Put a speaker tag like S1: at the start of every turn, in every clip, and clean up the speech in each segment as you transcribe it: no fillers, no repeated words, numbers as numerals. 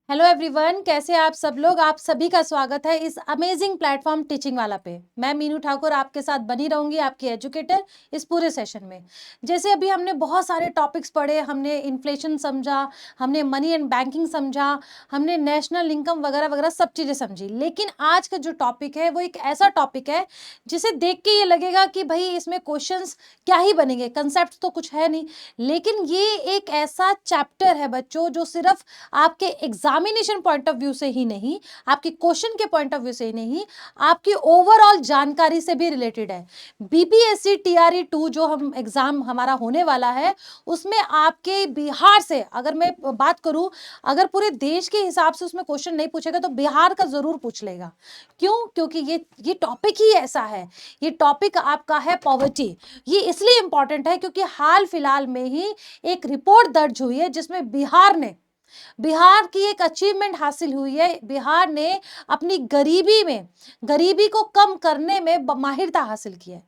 S1: Hello everyone, कैसे आप सब लोग। आप सभी का स्वागत है इस अमेजिंग प्लेटफॉर्म टीचिंग वाला पे। मैं मीनू ठाकुर आपके साथ बनी रहूंगी, आपकी एजुकेटर इस पूरे सेशन में। जैसे अभी हमने बहुत सारे टॉपिक्स पढ़े, हमने इन्फ्लेशन समझा, हमने मनी एंड बैंकिंग समझा, हमने नेशनल इनकम वगैरह वगैरह सब चीज़ें समझी। लेकिन आज का जो टॉपिक है वो एक ऐसा टॉपिक है जिसे देख के ये लगेगा कि भाई इसमें क्वेश्चंस क्या ही बनेंगे, कंसेप्ट तो कुछ है नहीं। लेकिन ये एक ऐसा चैप्टर है बच्चों जो सिर्फ आपके एग्जामिनेशन पॉइंट ऑफ व्यू से ही नहीं, आपके क्वेश्चन के पॉइंट ऑफ व्यू से ही नहीं, आपकी ओवरऑल जानकारी से भी रिलेटेड है। बीपीएससी टीआरई 2 जो हम एग्जाम हमारा होने वाला है, उसमें आपके बिहार से अगर मैं बात करूं, अगर पूरे देश के हिसाब से उसमें क्वेश्चन नहीं पूछेगा तो बिहार का जरूर पूछ लेगा। क्यों? क्योंकि ये टॉपिक ही ऐसा है। ये टॉपिक आपका है पॉवर्टी। ये इसलिए इंपॉर्टेंट है क्योंकि हाल फिलहाल में ही एक रिपोर्ट दर्ज हुई है जिसमें बिहार की एक अचीवमेंट हासिल हुई है। बिहार ने अपनी गरीबी को कम करने में माहिरता हासिल की है।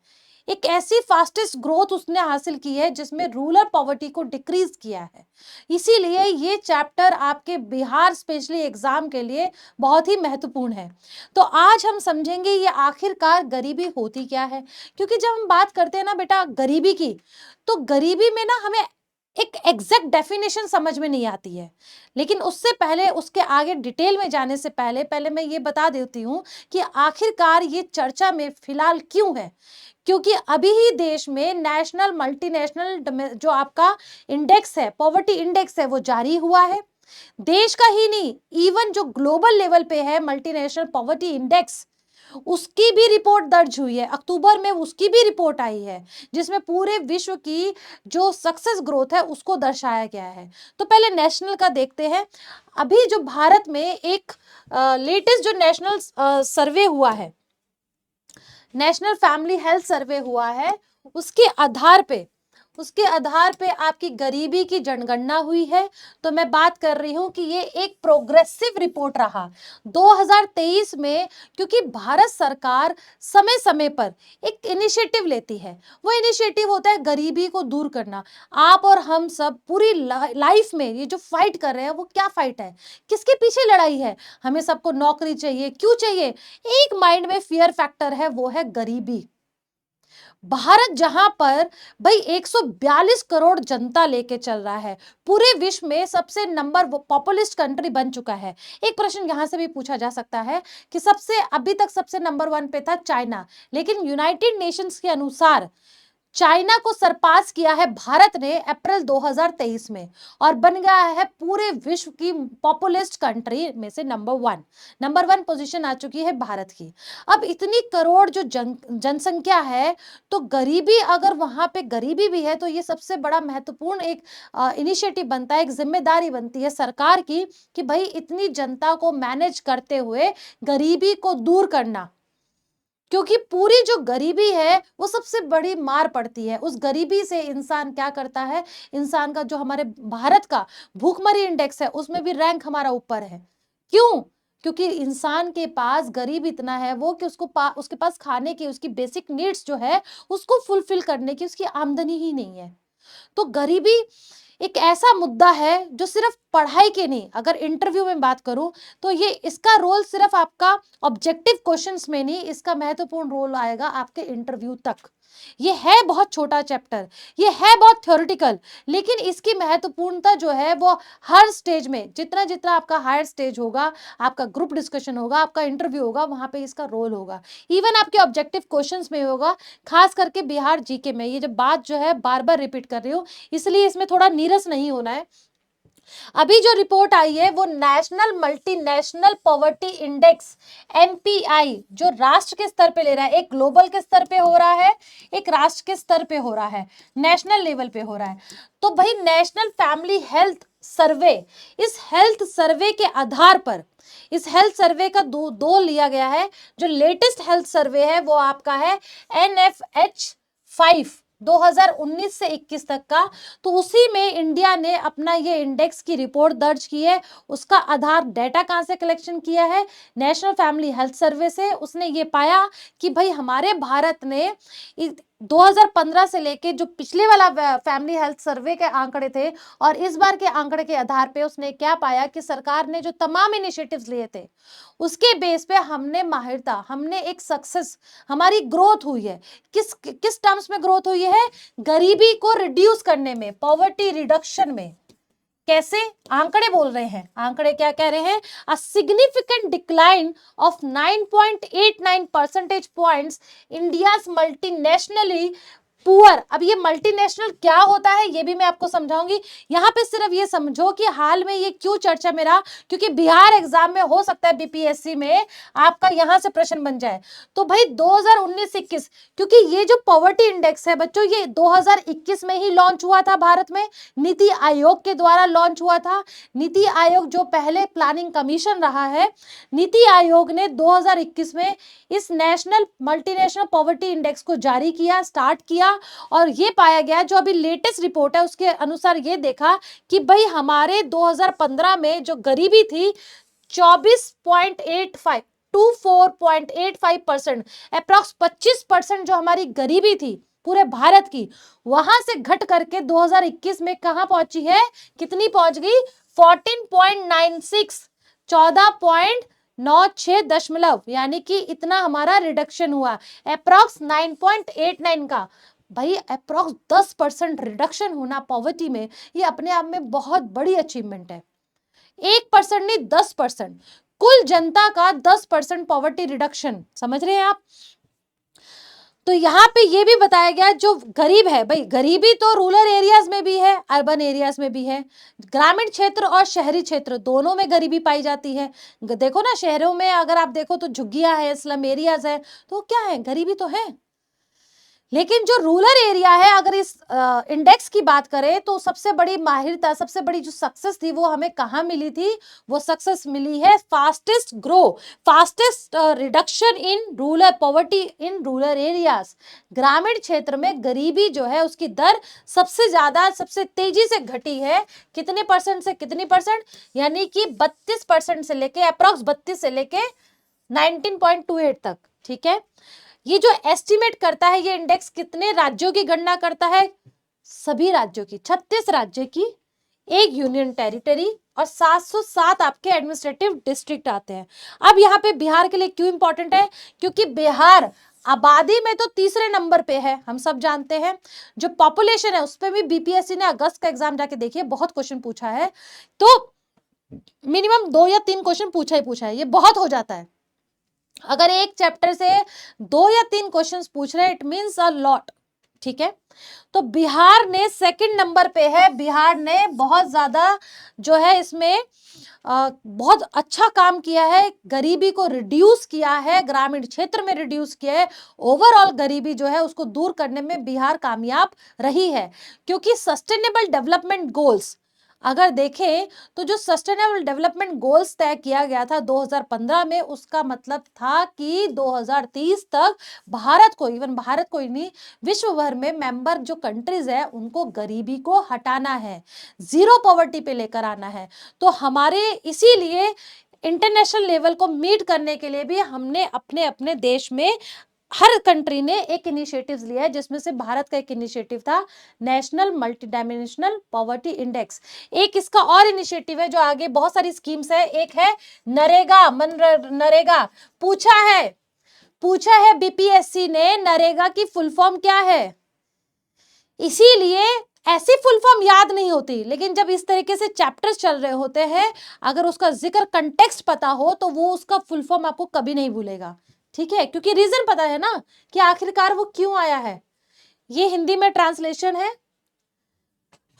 S1: एक ऐसी फास्टेस्ट ग्रोथ उसने हासिल की है जिसमें रूरल पॉवर्टी को डिक्रीज किया है। इसीलिए ये चैप्टर आपके बिहार स्पेशली एग्जाम के लिए बहुत ही महत्वपूर्ण है। तो आज हम समझेंगे ये आखिरकार गरीबी होती क्या है। क्योंकि जब हम बात करते हैं ना बेटा गरीबी की, तो गरीबी में ना हमें एक एग्जैक्ट डेफिनेशन समझ में नहीं आती है। लेकिन उससे पहले, उसके आगे डिटेल में जाने से पहले पहले मैं ये बता देती हूँ कि आखिरकार ये चर्चा में फिलहाल क्यों है। क्योंकि अभी ही देश में नेशनल मल्टीनेशनल जो आपका इंडेक्स है, पॉवर्टी इंडेक्स है, वो जारी हुआ है। देश का ही नहीं, इवन जो ग्लोबल लेवल पे है मल्टीनेशनल पॉवर्टी इंडेक्स, उसकी भी रिपोर्ट दर्ज हुई है। अक्टूबर में उसकी भी रिपोर्ट आई है जिसमें पूरे विश्व की जो सक्सेस ग्रोथ है उसको दर्शाया गया है। तो पहले नेशनल का देखते हैं। अभी जो भारत में एक लेटेस्ट जो नेशनल सर्वे हुआ है, नेशनल फैमिली हेल्थ सर्वे हुआ है, उसके आधार पे आपकी गरीबी की जनगणना हुई है। तो मैं बात कर रही हूं कि ये एक प्रोग्रेसिव रिपोर्ट रहा 2023 में। क्योंकि भारत सरकार समय समय पर एक इनिशिएटिव लेती है। वो इनिशिएटिव होता है गरीबी को दूर करना। आप और हम सब पूरी लाइफ में ये जो फाइट कर रहे हैं, वो क्या फाइट है, किसके पीछे लड़ाई है? हमें सबको नौकरी चाहिए। क्यों चाहिए? एक माइंड में फियर फैक्टर है, वो है गरीबी। भारत जहां पर भाई 142 करोड़ जनता लेके चल रहा है, पूरे विश्व में सबसे नंबर पॉपुलिस्ट कंट्री बन चुका है। एक प्रश्न यहां से भी पूछा जा सकता है कि अभी तक सबसे नंबर 1 पे था चाइना, लेकिन यूनाइटेड नेशंस के अनुसार चाइना को सरपास किया है भारत ने अप्रैल 2023 में, और बन गया है पूरे विश्व की पॉपुलेस्ट कंट्री में से नंबर वन पोजीशन आ चुकी है भारत की। अब इतनी करोड़ जो जनसंख्या है, तो गरीबी, अगर वहां पे गरीबी भी है, तो ये सबसे बड़ा महत्वपूर्ण एक इनिशिएटिव बनता है, एक जिम्मेदारी बनती है सरकार की कि भाई इतनी जनता को मैनेज करते हुए गरीबी को दूर करना। क्योंकि पूरी जो गरीबी है वो सबसे बड़ी मार पड़ती है। उस गरीबी से इंसान क्या करता है, इंसान का जो हमारे भारत का भूखमरी इंडेक्स है उसमें भी रैंक हमारा ऊपर है। क्यों? क्योंकि इंसान के पास गरीब इतना है वो कि उसके पास खाने की, उसकी बेसिक नीड्स जो है उसको फुलफिल करने की उसकी आमदनी ही नहीं है। तो गरीबी एक ऐसा मुद्दा है जो सिर्फ पढ़ाई के नहीं, अगर इंटरव्यू में बात करूं तो ये इसका रोल सिर्फ आपका ऑब्जेक्टिव क्वेश्चंस में नहीं, इसका महत्वपूर्ण रोल आएगा आपके इंटरव्यू तक। ये है बहुत छोटा चैप्टर, ये है बहुत थ्योरेटिकल, लेकिन इसकी महत्वपूर्णता जो है वो हर स्टेज में, जितना जितना आपका हायर स्टेज होगा, आपका ग्रुप डिस्कशन होगा, आपका इंटरव्यू होगा, वहां पे इसका रोल होगा। इवन आपके ऑब्जेक्टिव क्वेश्चंस में होगा, खास करके बिहार जीके में। ये जब बात जो है बार बार रिपीट कर रही हूँ, इसलिए इसमें थोड़ा नीरस नहीं होना है। अभी जो रिपोर्ट आई है वो national multinational poverty index MPI, जो राष्ट्र के स्तर पे ले रहा है, एक ग्लोबल के स्तर पे हो रहा है, एक राष्ट्र के स्तर पे हो रहा है, नेशनल लेवल पे हो रहा है। तो भाई नेशनल फैमिली हेल्थ सर्वे, इस हेल्थ सर्वे के आधार पर, इस हेल्थ सर्वे का दो लिया गया है। जो लेटेस्ट हेल्थ सर्वे है वो आपका है NFH 5 2019 से 21 तक का। तो उसी में इंडिया ने अपना ये इंडेक्स की रिपोर्ट दर्ज की है। उसका आधार डेटा कहां से कलेक्शन किया है? नेशनल फैमिली हेल्थ सर्वे से। उसने ये पाया कि भाई हमारे भारत ने 2015 से लेके जो पिछले वाला फैमिली हेल्थ सर्वे के आंकड़े थे और इस बार के आंकड़े के आधार पे उसने क्या पाया कि सरकार ने जो तमाम इनिशिएटिव्स लिए थे उसके बेस पे हमने माहिरता, हमने एक सक्सेस, हमारी ग्रोथ हुई है। किस किस टर्म्स में ग्रोथ हुई है? गरीबी को रिड्यूस करने में, पॉवर्टी रिडक्शन में। कैसे? आंकड़े बोल रहे हैं। आंकड़े क्या कह रहे हैं? A significant decline of 9.89 percentage points India's multinationally poor. अब ये मल्टीनेशनल क्या होता है ये भी मैं आपको समझाऊंगी। यहाँ पे सिर्फ ये समझो कि हाल में ये क्यों चर्चा में रहा, क्योंकि बिहार एग्जाम में हो सकता है बीपीएससी में आपका यहाँ से प्रश्न बन जाए। तो भाई 2019-21, क्योंकि ये जो पॉवर्टी इंडेक्स है बच्चों ये 2021 में ही लॉन्च हुआ था भारत में, नीति आयोग के द्वारा लॉन्च हुआ था। नीति आयोग जो पहले प्लानिंग कमीशन रहा है, नीति आयोग ने 2021 में इस नेशनल मल्टीनेशनल पॉवर्टी इंडेक्स को जारी किया, स्टार्ट किया और ये पाया गया, जो अभी लेटेस्ट रिपोर्ट है उसके अनुसार ये देखा कि भाई हमारे 2015 में जो गरीबी थी 24.85 टू 4.85%, अप्रॉक्स 25% जो हमारी गरीबी थी पूरे भारत की, वहां से घट करके 2021 में कहां पहुंची है? कितनी पहुंच गई? 14.96, 14.96 यानी कि इतना हमारा रिडक्शन हुआ, अप्रॉक्स 9.89 का। भाई अप्रॉक्स 10% रिडक्शन होना पॉवर्टी में, ये अपने आप में बहुत बड़ी अचीवमेंट है। 1% नहीं 10%, कुल जनता का 10% पॉवर्टी रिडक्शन, समझ रहे हैं आप? तो यहाँ पे ये भी बताया गया जो गरीब है, भाई गरीबी तो रूरल एरियाज में भी है, अर्बन एरियाज में भी है, ग्रामीण क्षेत्र और शहरी क्षेत्र दोनों में गरीबी पाई जाती है। देखो ना, शहरों में अगर आप देखो तो झुग्गियां है, स्लम एरियाज है, तो क्या है? गरीबी तो है। लेकिन जो रूरल एरिया है, अगर इस इंडेक्स की बात करें तो सबसे बड़ी माहिरता, सबसे बड़ी जो सक्सेस थी वो हमें कहाँ मिली थी? वो सक्सेस मिली है fastest grow, fastest reduction in rural poverty in rural areas. ग्रामीण क्षेत्र में गरीबी जो है उसकी दर सबसे ज्यादा, सबसे तेजी से घटी है। कितने परसेंट से कितनी परसेंट? यानी कि 32% से लेके अप्रॉक्स 32 से लेके 19.28 तक। ठीक है, ये जो एस्टिमेट करता है ये इंडेक्स कितने राज्यों की गणना करता है? सभी राज्यों की, 36 राज्य की, एक यूनियन टेरिटरी और 707 आपके एडमिनिस्ट्रेटिव डिस्ट्रिक्ट आते हैं। अब यहाँ पे बिहार के लिए क्यों इंपॉर्टेंट है? क्योंकि बिहार आबादी में तो तीसरे नंबर पे है, हम सब जानते हैं। जो पॉपुलेशन है उस पर भी बीपीएससी ने अगस्त का एग्जाम जाके देखिए बहुत क्वेश्चन पूछा है, तो मिनिमम 2 या 3 क्वेश्चन पूछा है, ये बहुत हो जाता है। अगर एक चैप्टर से 2 या 3 क्वेश्चंस पूछ रहे हैं इट मींस अ लॉट। ठीक है, तो बिहार ने सेकंड नंबर पे है। बिहार ने बहुत ज्यादा जो है इसमें बहुत अच्छा काम किया है, गरीबी को रिड्यूस किया है, ग्रामीण क्षेत्र में रिड्यूस किया है। ओवरऑल गरीबी जो है उसको दूर करने में बिहार कामयाब रही है, क्योंकि सस्टेनेबल डेवलपमेंट गोल्स अगर देखें तो जो सस्टेनेबल डेवलपमेंट गोल्स तय किया गया था 2015 में, उसका मतलब था कि 2030 तक भारत को, इवन भारत को ही नहीं विश्व भर में मेंबर जो कंट्रीज है उनको गरीबी को हटाना है, जीरो पॉवर्टी पे लेकर आना है। तो हमारे इसीलिए इंटरनेशनल लेवल को मीट करने के लिए भी हमने अपने अपने देश में हर कंट्री ने एक इनिशिएटिव्स लिया है, जिसमें से भारत का एक इनिशिएटिव था national multi dimensional poverty index. एक इसका और इनिशिएटिव है जो आगे बहुत सारी स्कीम्स है, एक है नरेगा, नरेगा पूछा है बीपीएससी ने, नरेगा की फुल फॉर्म क्या है? इसीलिए ऐसी फुल फॉर्म याद नहीं होती, लेकिन जब इस तरीके से चैप्टर्स चल रहे होते हैं, अगर उसका जिक्र कंटेक्स्ट पता हो तो वो उसका फुल फॉर्म आपको कभी नहीं भूलेगा। ठीक है, क्योंकि रीजन पता है ना कि आखिरकार वो क्यों आया है। ये हिंदी में ट्रांसलेशन है।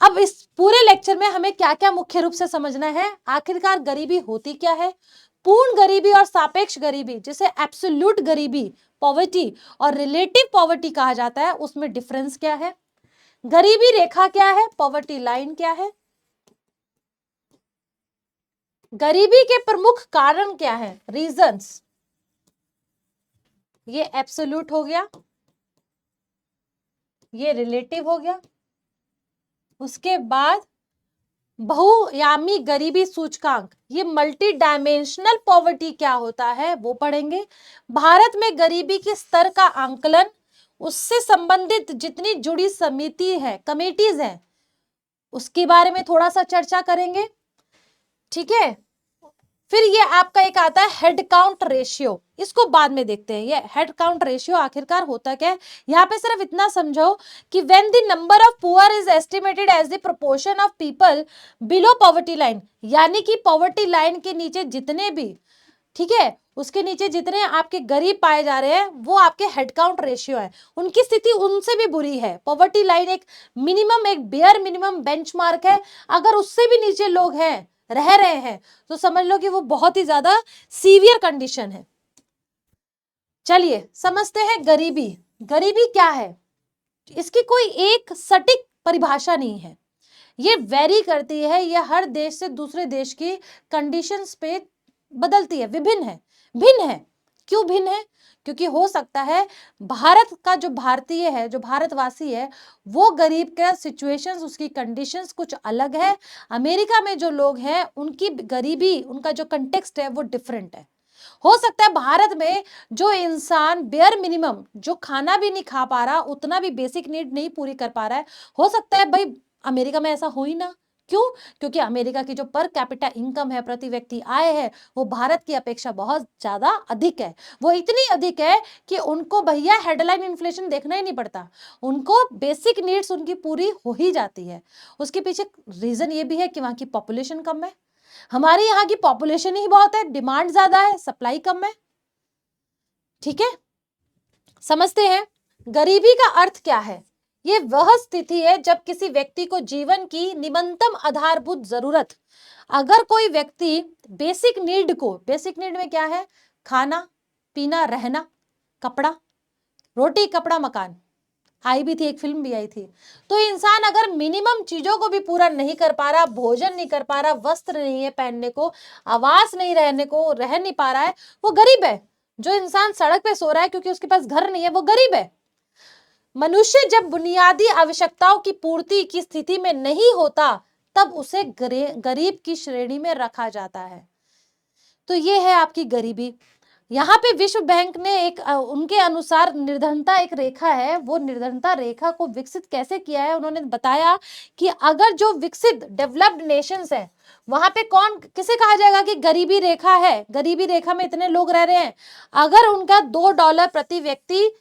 S1: अब इस पूरे लेक्चर में हमें क्या क्या मुख्य रूप से समझना है? आखिरकार गरीबी होती क्या है, पूर्ण गरीबी और सापेक्ष गरीबी, जिसे एब्सोल्यूट गरीबी पॉवर्टी और रिलेटिव पॉवर्टी कहा जाता है, उसमें डिफरेंस क्या है, गरीबी रेखा क्या है, पॉवर्टी लाइन क्या है, गरीबी के प्रमुख कारण क्या है, रीजंस। ये एब्सोल्यूट हो गया, ये रिलेटिव हो गया। उसके बाद बहुआयामी गरीबी सूचकांक, ये मल्टी डायमेंशनल पॉवर्टी क्या होता है वो पढ़ेंगे। भारत में गरीबी के स्तर का आंकलन, उससे संबंधित जितनी जुड़ी समिति है, कमेटीज हैं, उसके बारे में थोड़ा सा चर्चा करेंगे। ठीक है, फिर ये आपका एक आता है हेड काउंट रेशियो, इसको बाद में देखते हैं। ये हेड काउंट रेशियो आखिरकार होता क्या है, यहाँ पे सिर्फ इतना समझो कि when the number of poor is estimated as the proportion of people below poverty line, यानी कि पॉवर्टी लाइन के नीचे जितने भी, ठीक है, उसके नीचे जितने आपके गरीब पाए जा रहे हैं वो आपके हेड काउंट रेशियो है, उनकी स्थिति उनसे भी बुरी है। पॉवर्टी लाइन एक मिनिमम, एक बेयर मिनिमम बेंचमार्क है, अगर उससे भी नीचे लोग हैं, रह रहे हैं, तो समझ लो कि वो बहुत ही ज्यादा सीवियर कंडीशन है। चलिए समझते हैं गरीबी। गरीबी क्या है, इसकी कोई एक सटीक परिभाषा नहीं है, ये वेरी करती है, ये हर देश से दूसरे देश की कंडीशंस पे बदलती है, विभिन्न है, भिन्न है। क्यों भिन्न है, क्योंकि हो सकता है भारत का जो भारतीय है, जो भारतवासी है, वो गरीब का सिचुएशंस, उसकी कंडीशंस कुछ अलग है। अमेरिका में जो लोग हैं उनकी गरीबी, उनका जो कंटेक्स्ट है वो डिफरेंट है। हो सकता है भारत में जो इंसान बेयर मिनिमम, जो खाना भी नहीं खा पा रहा, उतना भी बेसिक नीड नहीं पूरी कर पा रहा है, हो सकता है भाई अमेरिका में ऐसा हो ही ना। क्यों, क्योंकि अमेरिका की जो पर कैपिटा इनकम है, प्रति व्यक्ति आय है, वो भारत की अपेक्षा बहुत ज्यादा अधिक है। वो इतनी अधिक है कि उनको भैया हेडलाइन इन्फ्लेशन देखना ही नहीं पड़ता, उनको बेसिक नीड्स उनकी पूरी हो ही जाती है। उसके पीछे रीजन ये भी है कि वहां की पॉपुलेशन कम है, हमारे यहाँ की पॉपुलेशन ही बहुत है, डिमांड ज्यादा है, सप्लाई कम है। ठीक है, समझते हैं गरीबी का अर्थ क्या है। ये वह स्थिति है जब किसी व्यक्ति को जीवन की निम्नतम आधारभूत जरूरत, अगर कोई व्यक्ति बेसिक नीड को, बेसिक नीड में क्या है, खाना पीना रहना, कपड़ा, रोटी कपड़ा मकान, आई भी थी, एक फिल्म भी आई थी। तो इंसान अगर मिनिमम चीजों को भी पूरा नहीं कर पा रहा, भोजन नहीं कर पा रहा, वस्त्र नहीं है पहनने को, आवास नहीं रहने को, रह नहीं पा रहा है, वो गरीब है। जो इंसान सड़क पे सो रहा है क्योंकि उसके पास घर नहीं है, वो गरीब है। मनुष्य जब बुनियादी आवश्यकताओं की पूर्ति की स्थिति में नहीं होता, तब उसे गरीब की श्रेणी में रखा जाता है। तो ये है आपकी गरीबी। यहाँ पे विश्व बैंक ने एक उनके अनुसार निर्धनता एक रेखा है, वो निर्धनता रेखा को विकसित कैसे किया है, उन्होंने बताया कि अगर जो विकसित डेवलप्ड नेशंस है, वहां पे कौन किसे कहा जाएगा कि गरीबी रेखा है, गरीबी रेखा में इतने लोग रह रहे हैं, अगर उनका $2 प्रति व्यक्ति,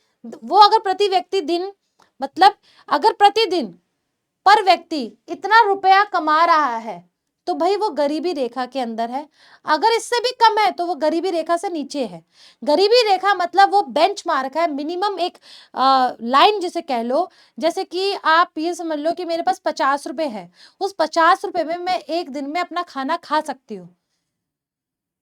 S1: वो अगर प्रति व्यक्ति दिन, मतलब अगर प्रतिदिन पर व्यक्ति इतना रुपया कमा रहा है, तो भाई वो गरीबी रेखा के अंदर है। अगर इससे भी कम है तो वो गरीबी रेखा से नीचे है। गरीबी रेखा मतलब वो बेंचमार्क है, मिनिमम एक लाइन जिसे कह लो। जैसे कि आप ये समझ लो कि मेरे पास 50 रुपए है, उस 50 रुपए में मैं एक दिन में अपना खाना खा सकती हूँ,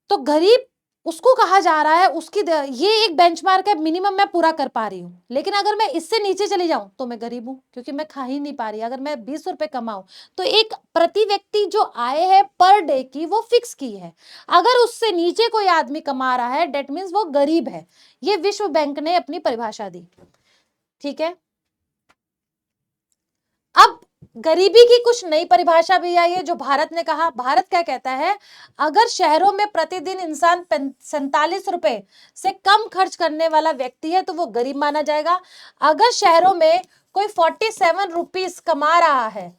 S1: तो गरीब उसको कहा जा रहा है, उसकी ये एक बेंचमार्क है, मिनिमम मैं पूरा कर पा रही हूँ। लेकिन अगर मैं इससे नीचे चली जाऊं तो मैं गरीब हूं, क्योंकि मैं खा ही नहीं पा रही। अगर मैं 20 रुपए कमाऊं तो एक प्रति व्यक्ति जो आय है पर डे की, वो फिक्स की है। अगर उससे नीचे कोई आदमी कमा रहा है, डेट मीन्स वो गरीब है। ये विश्व बैंक ने अपनी परिभाषा दी। ठीक है, अब गरीबी की कुछ नई परिभाषा भी आई है जो भारत ने कहा। भारत क्या कहता है, अगर शहरों में प्रतिदिन इंसान 47 रुपए से कम खर्च करने वाला व्यक्ति है तो वो गरीब माना जाएगा। अगर शहरों में कोई 47 रुपीस कमा रहा है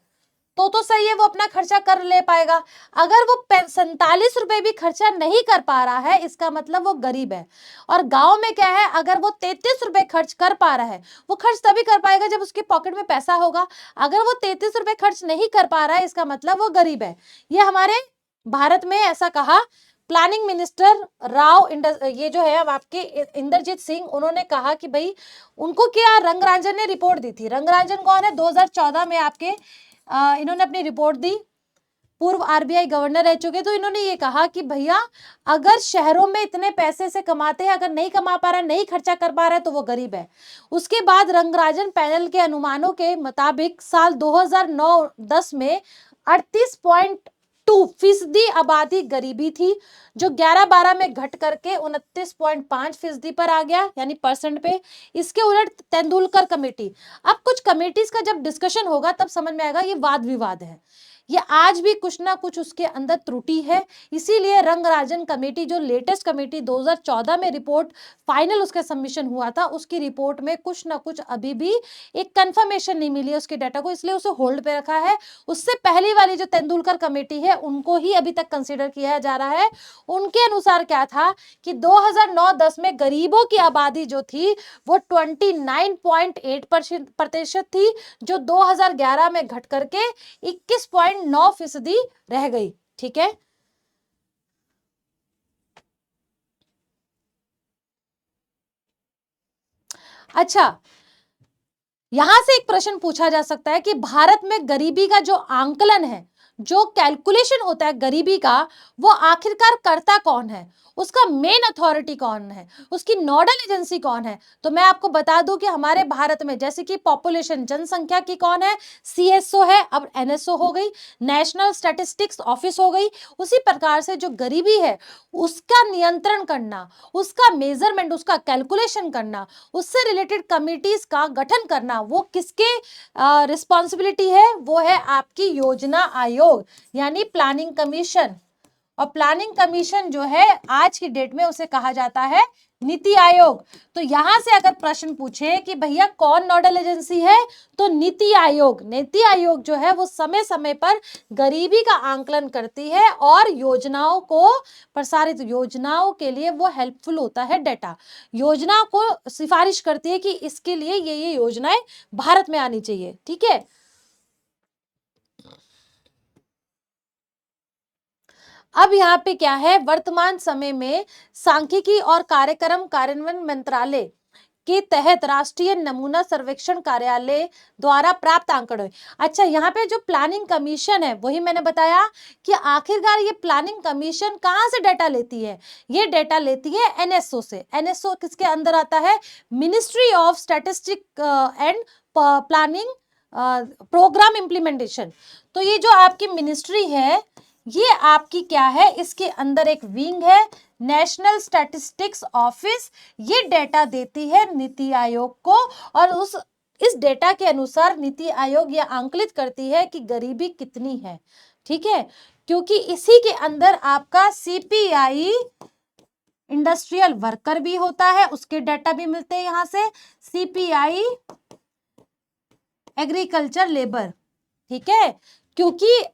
S1: तो सही है, वो अपना खर्चा कर ले पाएगा। अगर वो 47 रुपए भी खर्चा नहीं कर पा रहा है, इसका मतलब वो गरीब है। और गांव में क्या है, अगर वो 33 रुपए खर्च कर पा रहा है, वो खर्च तभी कर पाएगा जब उसके पॉकेट में पैसा होगा। अगर वो 33 रुपए खर्च नहीं कर पा रहा है, इसका मतलब वो गरीब है। ये हमारे भारत में ऐसा कहा प्लानिंग मिनिस्टर राव ये जो है आपके इंद्रजीत सिंह, उन्होंने कहा कि भाई उनको क्या, रंगराजन ने रिपोर्ट दी थी। रंगराजन कौन है, 2014 में आपके इन्होंने अपनी रिपोर्ट दी, पूर्व आरबीआई गवर्नर रह चुके। तो इन्होंने ये कहा कि भैया अगर शहरों में इतने पैसे से कमाते हैं, अगर नहीं कमा पा रहा है, नहीं खर्चा कर पा रहा है, तो वो गरीब है। उसके बाद रंगराजन पैनल के अनुमानों के मुताबिक साल 2009-10 में 38.2% आबादी गरीबी थी, जो 11-12 में घट करके 29.5% पर आ गया, यानी परसेंट पे। इसके उलट तेंदुलकर कमेटी, अब कुछ कमेटीज का जब डिस्कशन होगा तब समझ में आएगा, ये वाद विवाद है। ये आज भी कुछ ना कुछ उसके अंदर त्रुटि है। इसीलिए रंगराजन कमेटी, जो लेटेस्ट कमेटी 2014 में रिपोर्ट फाइनल उसका सबमिशन हुआ था, उसकी रिपोर्ट में कुछ ना कुछ अभी भी एक कंफर्मेशन नहीं मिली है उसके डाटा को, इसलिए उसे होल्ड पे रखा है। उससे पहली वाली जो तेंदुलकर कमेटी है उनको ही अभी तक कंसीडर किया जा रहा है। उनके अनुसार क्या था कि 2009-10 में गरीबों की आबादी जो थी वो 29.8% थी, जो 2011 में घट करके 21.9% रह गई। ठीक है, अच्छा, यहां से एक प्रश्न पूछा जा सकता है कि भारत में गरीबी का जो आंकलन है, जो कैलकुलेशन होता है गरीबी का, वो आखिरकार करता कौन है, उसका मेन अथॉरिटी कौन है, उसकी नोडल एजेंसी कौन है? तो मैं आपको बता दूं कि हमारे भारत में जैसे कि पॉपुलेशन, जनसंख्या की कौन है, सीएसओ है, अब एनएसओ हो गई, नेशनल स्टैटिस्टिक्स ऑफिस हो गई। उसी प्रकार से जो गरीबी है उसका नियंत्रण करना, उसका मेजरमेंट, उसका कैलकुलेशन करना, उससे रिलेटेड कमिटीज का गठन करना, वो किसके रिस्पॉन्सिबिलिटी है? वो है आपकी योजना आयोग, यानी प्लानिंग कमीशन। और प्लानिंग कमीशन जो है आज की डेट में उसे कहा जाता है नीति आयोग। तो यहां से अगर प्रश्न पूछे कि भैया कौन नोडल एजेंसी है, तो नीति आयोग। नीति आयोग जो है वो समय समय पर गरीबी का आंकलन करती है और योजनाओं को, प्रसारित योजनाओं के लिए वो हेल्पफुल होता है डेटा, योजना को सिफारिश करती है कि इसके लिए ये योजनाएं भारत में आनी चाहिए। ठीक है, अब यहाँ पे क्या है, वर्तमान समय में सांख्यिकी और कार्यक्रम कार्यान्वयन मंत्रालय के तहत राष्ट्रीय नमूना सर्वेक्षण कार्यालय द्वारा प्राप्त आंकड़े। अच्छा, यहाँ पे जो प्लानिंग कमीशन है, वही मैंने बताया कि आखिरकार ये प्लानिंग कमीशन कहाँ से डेटा लेती है? ये डेटा लेती है एनएसओ से। एनएसओ किसके अंदर आता है? Ministry of statistic and planning programme implementation. तो ये जो आपकी मिनिस्ट्री है, ये आपकी क्या है, इसके अंदर एक विंग है नेशनल स्टैटिस्टिक्स ऑफिस। ये डेटा देती है नीति आयोग को, और इस डेटा के अनुसार नीति आयोग ये आंकलित करती है कि गरीबी कितनी है। ठीक है, क्योंकि इसी के अंदर आपका सीपीआई इंडस्ट्रियल वर्कर भी होता है, उसके डेटा भी मिलते हैं यहां से, सीपीआई एग्रीकल्चर लेबर। ठीक है, क्योंकि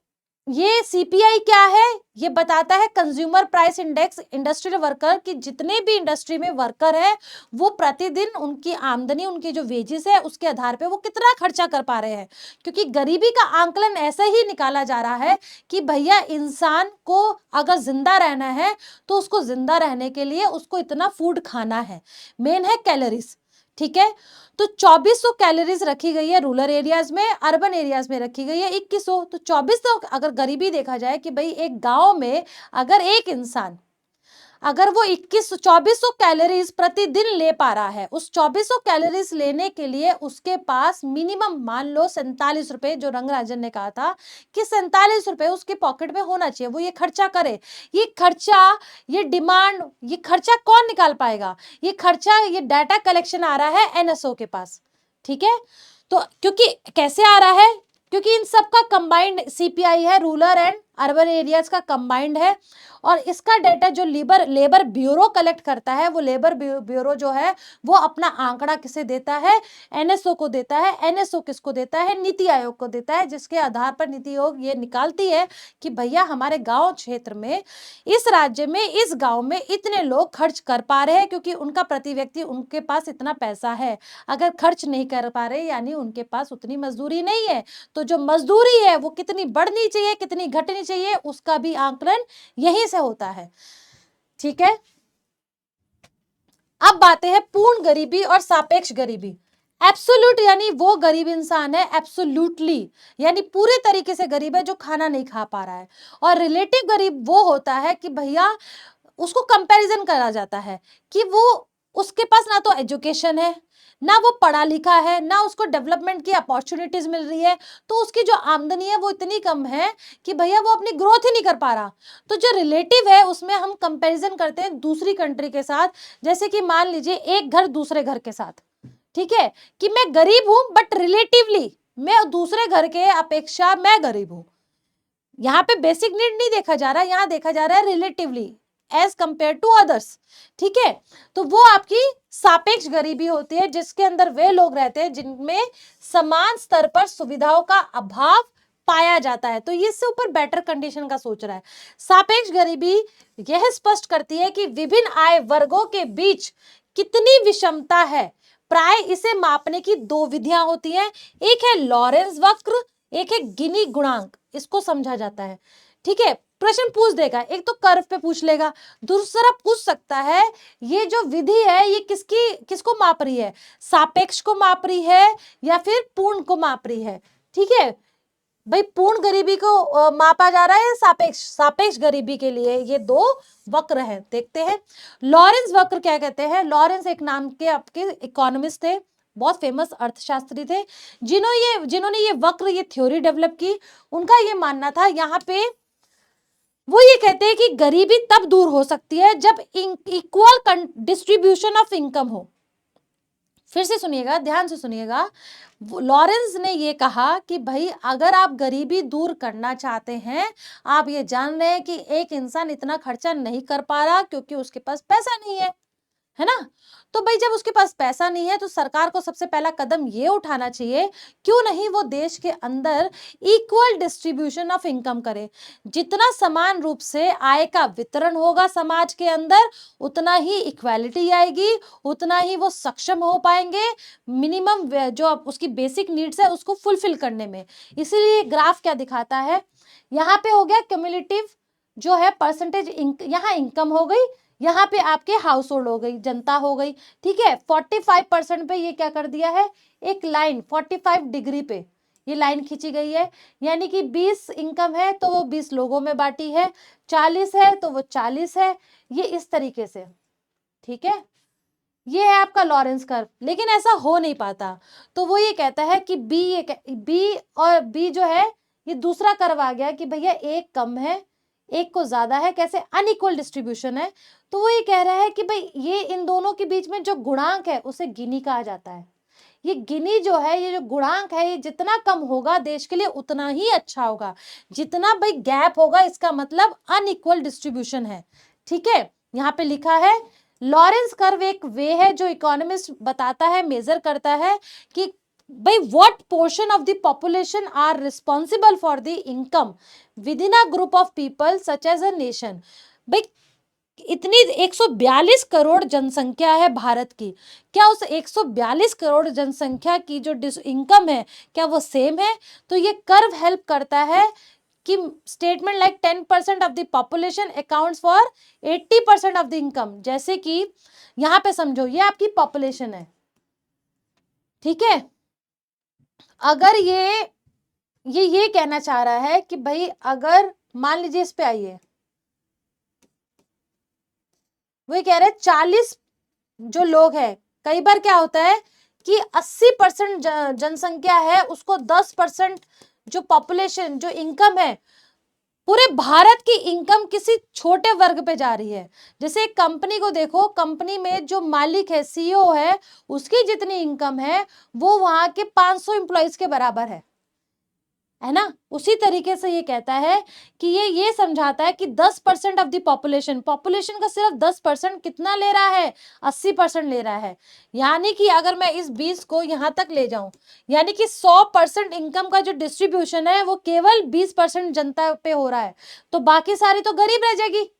S1: ये सीपीआई क्या है, ये बताता है consumer price index. Industrial worker की, जितने भी इंडस्ट्री में वर्कर है, वो प्रतिदिन उनकी आमदनी, उनकी जो वेजेस है, उसके आधार पे वो कितना खर्चा कर पा रहे हैं। क्योंकि गरीबी का आंकलन ऐसे ही निकाला जा रहा है कि भैया इंसान को अगर जिंदा रहना है तो उसको जिंदा रहने के लिए उसको इतना फूड खाना है, मेन है कैलोरीज। ठीक है, तो 2400 कैलोरीज रखी गई है रूरल एरियाज में, अर्बन एरियाज में रखी गई है 2100। तो 2400 अगर गरीबी देखा जाए कि भाई एक गांव में अगर एक इंसान, अगर वो 2400 कैलोरीज प्रतिदिन ले पा रहा है, उस 2400 कैलोरीज लेने के लिए उसके पास मिनिमम मान लो 47 रुपए, जो रंगराजन ने कहा था कि 47 रुपए उसके पॉकेट में होना चाहिए, वो ये खर्चा करे। ये खर्चा, ये डिमांड, ये खर्चा कौन निकाल पाएगा? ये खर्चा, ये डाटा कलेक्शन आ रहा है एनएसओ के पास। ठीक है, तो क्योंकि कैसे आ रहा है, क्योंकि इन सब का कंबाइंड सीपीआई है, रूरल एंड अर्बन एरियाज का कंबाइंड है। और इसका डेटा जो लेबर ब्यूरो कलेक्ट करता है, वो लेबर ब्यूरो जो है वो अपना आंकड़ा किसे देता है? एनएसओ को देता है। एनएसओ किसको देता है? नीति आयोग को देता है, जिसके आधार पर नीति आयोग ये निकालती है कि भैया हमारे गांव क्षेत्र में, इस राज्य में, इस गांव में इतने लोग खर्च कर पा रहे हैं, क्योंकि उनका प्रति व्यक्ति, उनके पास इतना पैसा है। अगर खर्च नहीं कर पा रहे यानी उनके पास उतनी मजदूरी नहीं है, तो जो मजदूरी है वो कितनी बढ़नी चाहिए, कितनी घटनी चाहिए, उसका भी आंकलन यहीं से होता है। ठीक है, अब बातें हैं पूर्ण गरीबी और सापेक्ष गरीबी। एब्सोल्यूट यानी वो गरीब इंसान है, एब्सोल्यूटली यानी पूरे तरीके से गरीब है, जो खाना नहीं खा पा रहा है। और रिलेटिव गरीब वो होता है कि भैया उसको कंपैरिजन करा जाता है कि वो, उसके पास ना तो एजुकेशन है, ना वो पढ़ा लिखा है, ना उसको डेवलपमेंट की अपॉर्चुनिटीज मिल रही है, तो उसकी जो आमदनी है वो इतनी कम है कि भैया वो अपनी ग्रोथ ही नहीं कर पा रहा। तो जो रिलेटिव है उसमें हम कंपैरिजन करते हैं दूसरी कंट्री के साथ, जैसे कि मान लीजिए एक घर दूसरे घर के साथ। ठीक है, कि मैं गरीब हूं बट रिलेटिवली मैं दूसरे घर के अपेक्षा मैं गरीब हूं, यहाँ पे बेसिक नीड नहीं देखा जा रहा, यहाँ देखा जा रहा है relatively as compare to others. ठीक है, तो वो आपकी सापेक्ष गरीबी होती है, जिसके अंदर वे लोग रहते हैं जिनमें समान स्तर पर सुविधाओं का अभाव पाया जाता है। तो ये इससे ऊपर बेटर कंडीशन का सोच रहा है। सापेक्ष गरीबी यह स्पष्ट करती है कि विभिन्न आय वर्गों के बीच कितनी विषमता है। प्राय इसे मापने की दो विधियां होती हैं, एक है लॉरेंस वक्र, एक है गिनी गुणांक। इसको समझा जाता है। ठीक है, प्रश्न पूछ देगा, एक तो कर्व पे पूछ लेगा, दूसरा पूछ सकता है ये जो विधि है ये किसको माप रही है, सापेक्ष को माप रही है या फिर पूर्ण को माप रही है। ठीक है भाई, पूर्ण गरीबी को मापा जा रहा है सापेक्ष, सापेक्ष गरीबी के लिए ये दो वक्र हैं। देखते हैं लॉरेंस वक्र क्या कहते हैं। लॉरेंस एक नाम के आपके इकोनॉमिस्ट थे, बहुत फेमस अर्थशास्त्री थे, जिन्होंने ये वक्र, ये थ्योरी डेवलप की। उनका ये मानना था, यहाँ पे वो ये कहते हैं कि गरीबी तब दूर हो सकती है जब इक्वल डिस्ट्रीब्यूशन ऑफ इनकम हो। फिर से सुनिएगा, ध्यान से सुनिएगा, लॉरेंस ने ये कहा कि भाई अगर आप गरीबी दूर करना चाहते हैं, आप ये जान रहे हैं कि एक इंसान इतना खर्चा नहीं कर पा रहा क्योंकि उसके पास पैसा नहीं है ना। तो भाई जब उसके पास पैसा नहीं है तो सरकार को सबसे पहला कदम ये उठाना चाहिए, क्यों नहीं वो देश के अंदर इक्वल डिस्ट्रीब्यूशन ऑफ इनकम करे। जितना समान रूप से आय का वितरण होगा समाज के अंदर, उतना ही इक्वालिटी आएगी, उतना ही वो सक्षम हो पाएंगे मिनिमम जो उसकी बेसिक नीड्स है उसको फुलफिल करने में। इसीलिए ग्राफ क्या दिखाता है, यहाँ पे हो गया क्यूमुलेटिव जो है परसेंटेज, यहाँ इनकम हो गई, यहाँ पे आपके हाउस होल्ड हो गई, जनता हो गई। ठीक है, 45% पे ये क्या कर दिया है, एक लाइन 45 डिग्री पे ये लाइन खींची गई है, यानी कि 20 इनकम है तो वो 20 लोगों में बांटी है, 40 है तो वो 40 है, ये इस तरीके से। ठीक है, ये है आपका लॉरेंस कर्व, लेकिन ऐसा हो नहीं पाता। तो वो ये कहता है कि बी और बी जो है ये दूसरा कर्व आ गया कि भैया एक कम है, एक को ज्यादा है, कैसे अनइक्वल डिस्ट्रीब्यूशन है। तो वो ये कह रहा है कि भाई ये इन दोनों के बीच में जो गुणांक है उसे गिनी कहा जाता है। ये गिनी जो है, ये जो गुणांक है, ये जितना कम होगा देश के लिए उतना ही अच्छा होगा। जितना भाई गैप होगा इसका मतलब अनइक्वल डिस्ट्रीब्यूशन है। ठीक है, यहाँ पे लिखा है लॉरेंस कर्व एक वे है जो इकोनॉमिस्ट बताता है, मेजर करता है कि भाई what portion of the population are responsible for the income within a group of people such as a nation. भाई इतनी 142 करोड़ जनसंख्या है भारत की, क्या उस 142 करोड़ जनसंख्या की जो इनकम है क्या वो सेम है। तो ये कर्व हेल्प करता है कि statement like 10% of the population accounts for 80% of the income. जैसे कि यहाँ पे समझो ये आपकी पॉपुलेशन है, ठीक है, अगर ये कहना चाह रहा है कि भाई अगर मान लीजिए इस पे आइए, वो कह रहे 40 जो लोग हैं, कई बार क्या होता है कि 80% जनसंख्या है उसको 10% जो पॉपुलेशन जो इनकम है, पूरे भारत की इनकम किसी छोटे वर्ग पे जा रही है। जैसे एक कंपनी को देखो, कंपनी में जो मालिक है, सीईओ है, उसकी जितनी इनकम है वो वहां के 500 एम्प्लॉइज के बराबर है ना। उसी तरीके से ये कहता है कि ये समझाता है कि 10% ऑफ द पॉपुलेशन का सिर्फ 10% कितना ले रहा है, 80% ले रहा है। यानी कि अगर मैं इस 20 को यहां तक ले जाऊं, यानी कि 100% इनकम का जो डिस्ट्रीब्यूशन है वो केवल 20% जनता पे हो रहा है, तो बाकी सारी तो गरीब रह जाएगी।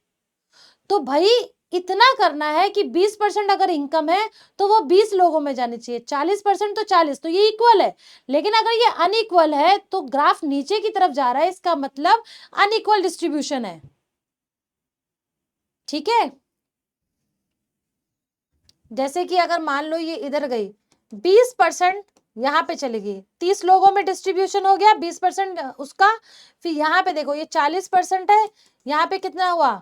S1: तो भाई इतना करना है कि 20% अगर इनकम है तो वो 20 लोगों में जानी चाहिए, 40% तो 40, तो ये इक्वल है। लेकिन अगर ये अनइक्वल है तो ग्राफ नीचे की तरफ जा रहा है, इसका मतलब अनइक्वल डिस्ट्रीब्यूशन है। ठीक है, जैसे कि अगर मान लो ये इधर गई 20% यहाँ पे चली गई, 30 लोगों में डिस्ट्रीब्यूशन हो गया 20% उसका। फिर यहाँ पे देखो ये 40% है, यहाँ पे कितना हुआ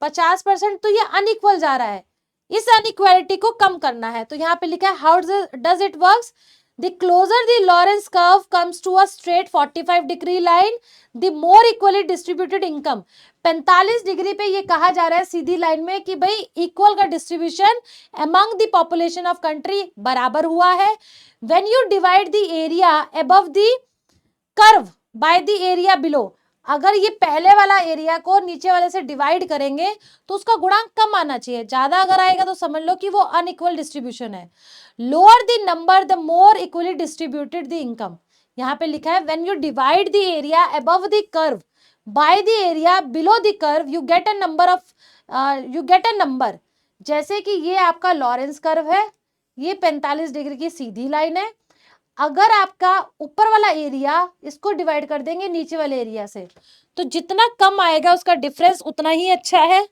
S1: 50%, तो ये अनइक्वल जा रहा है। इस अनइक्वालिटी को कम करना है, तो यहाँ पे लिखा है how does it works, the closer the Lorenz curve comes to a straight 45 degree line the more equally distributed income. 45 degree पे ये कहा जा रहा है सीधी लाइन में कि भाई इक्वल का distribution among the population of country बराबर हुआ है। When you divide the area above the curve by the area below. अगर ये पहले वाला एरिया को नीचे वाले से डिवाइड करेंगे तो उसका गुणांक कम आना चाहिए, ज्यादा अगर आएगा तो समझ लो कि वो अनइक्वल डिस्ट्रीब्यूशन है। Lower the number the more equally distributed the income. यहाँ पे लिखा है when you divide the area above the curve by the area below the curve you get a number. जैसे कि ये आपका लॉरेंस कर्व है, ये 45 डिग्री की सीधी लाइन है। अगर आपका ऊपर वाला एरिया इसको डिवाइड कर देंगे नीचे वाले एरिया से, तो जितना कम आएगा उसका डिफरेंस उतना ही अच्छा है।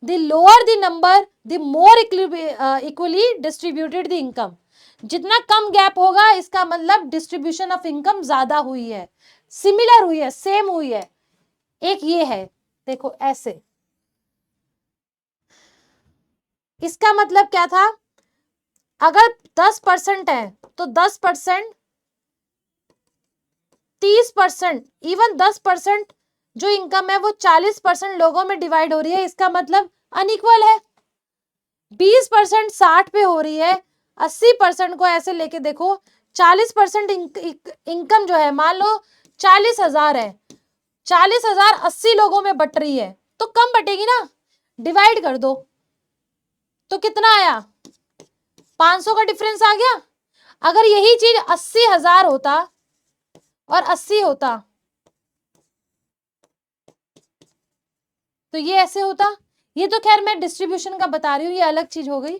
S1: The lower the number the more equally distributed the income. जितना कम गैप होगा इसका मतलब डिस्ट्रीब्यूशन ऑफ इनकम ज्यादा हुई है, सिमिलर हुई है, सेम हुई है। एक ये है, देखो ऐसे। इसका मतलब क्या था, अगर 10% है तो 10%, 30%, इवन 10% जो इनकम है वो 40% लोगों में डिवाइड हो रही है, इसका मतलब अनइक्वल है। 20% 60 पे हो रही है, 80% को ऐसे लेके देखो। 40% इनकम जो है, मान लो 40,000 है, 40,000 80 लोगों में बट रही है तो कम बटेगी ना, डिवाइड कर दो तो कितना आया, 500 का डिफरेंस आ गया। अगर यही चीज 80,000 होता और 80 होता तो ये ऐसे होता। ये तो खैर मैं डिस्ट्रीब्यूशन का बता रही हूँ, ये अलग चीज हो गई।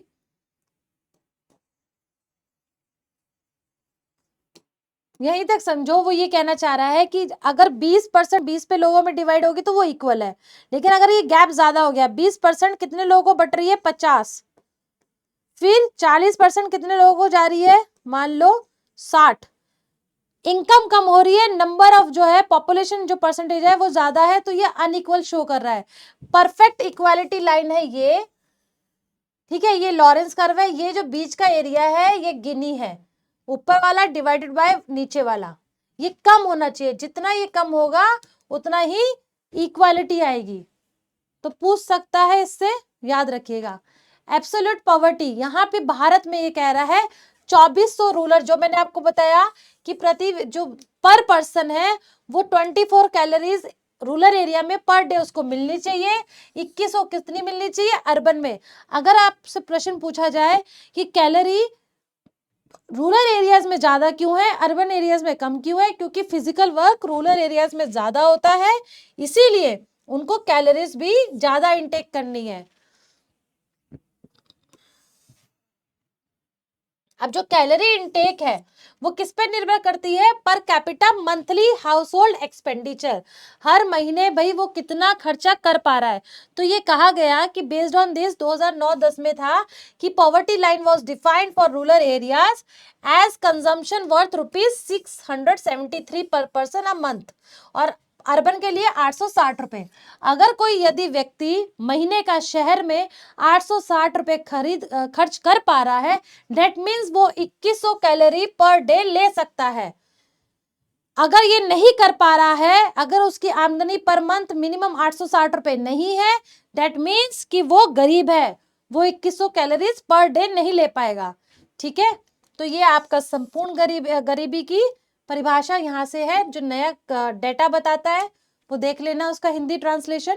S1: यहीं तक समझो, वो ये कहना चाह रहा है कि अगर 20% 20 पे लोगों में डिवाइड होगी तो वो इक्वल है, लेकिन अगर ये गैप ज्यादा हो गया, 20% कितने लोगों को बट रही है, 50, फिर 40% कितने लोगों को जा रही है, मान लो 60। इनकम कम हो रही है, नंबर ऑफ जो है पॉपुलेशन जो परसेंटेज है वो ज्यादा है, तो ये अनइक्वल शो कर रहा है। परफेक्ट इक्वालिटी लाइन है ये, ठीक है। ये लॉरेंस कर्व है, ये जो बीच का एरिया है ये गिनी है, ऊपर वाला डिवाइडेड बाय नीचे वाला। ये कम होना चाहिए, जितना ये कम होगा उतना ही इक्वालिटी आएगी। तो पूछ सकता है इससे, याद रखिएगा। एब्सोल्यूट पॉवर्टी, यहाँ पे भारत में ये कह रहा है 2400 रूरल, जो मैंने आपको बताया कि प्रति जो पर पर्सन है वो 24 कैलोरीज रूरल एरिया में पर डे उसको मिलनी चाहिए। 2100 कितनी मिलनी चाहिए अर्बन में। अगर आपसे प्रश्न पूछा जाए कि कैलोरी रूरल एरियाज में ज्यादा क्यों है, अर्बन एरियाज में कम क्यों है, क्योंकि फिजिकल वर्क रूरल एरियाज में ज्यादा होता है, इसीलिए उनको कैलोरीज भी ज्यादा इंटेक करनी है। अब जो कैलोरी इंटेक है वो किस पे निर्भर करती है, per capita monthly household expenditure. हर महीने भाई वो कितना खर्चा कर पा रहा है। तो ये कहा गया कि बेस्ड ऑन दिस 2009-10 में था कि poverty line was defined for rural areas as consumption worth ₹673 per person a month, और अर्बन के लिए 860 रुपए। अगर कोई यदि व्यक्ति महीने का शहर में 860 रुपए खर्च कर पा रहा है, दैट मीन्स वो 2100 कैलोरी पर डे ले सकता है। अगर ये नहीं कर पा रहा है, अगर उसकी आमदनी पर मंथ मिनिमम 860 रुपए नहीं है, दैट मीन्स कि वो गरीब है, वो 2100 कैलोरीज पर डे नहीं ले पाएगा। ठीक है, तो ये आपका संपूर्ण गरीबी की परिभाषा यहाँ से है। जो नया डेटा बताता है वो देख लेना, उसका हिंदी ट्रांसलेशन।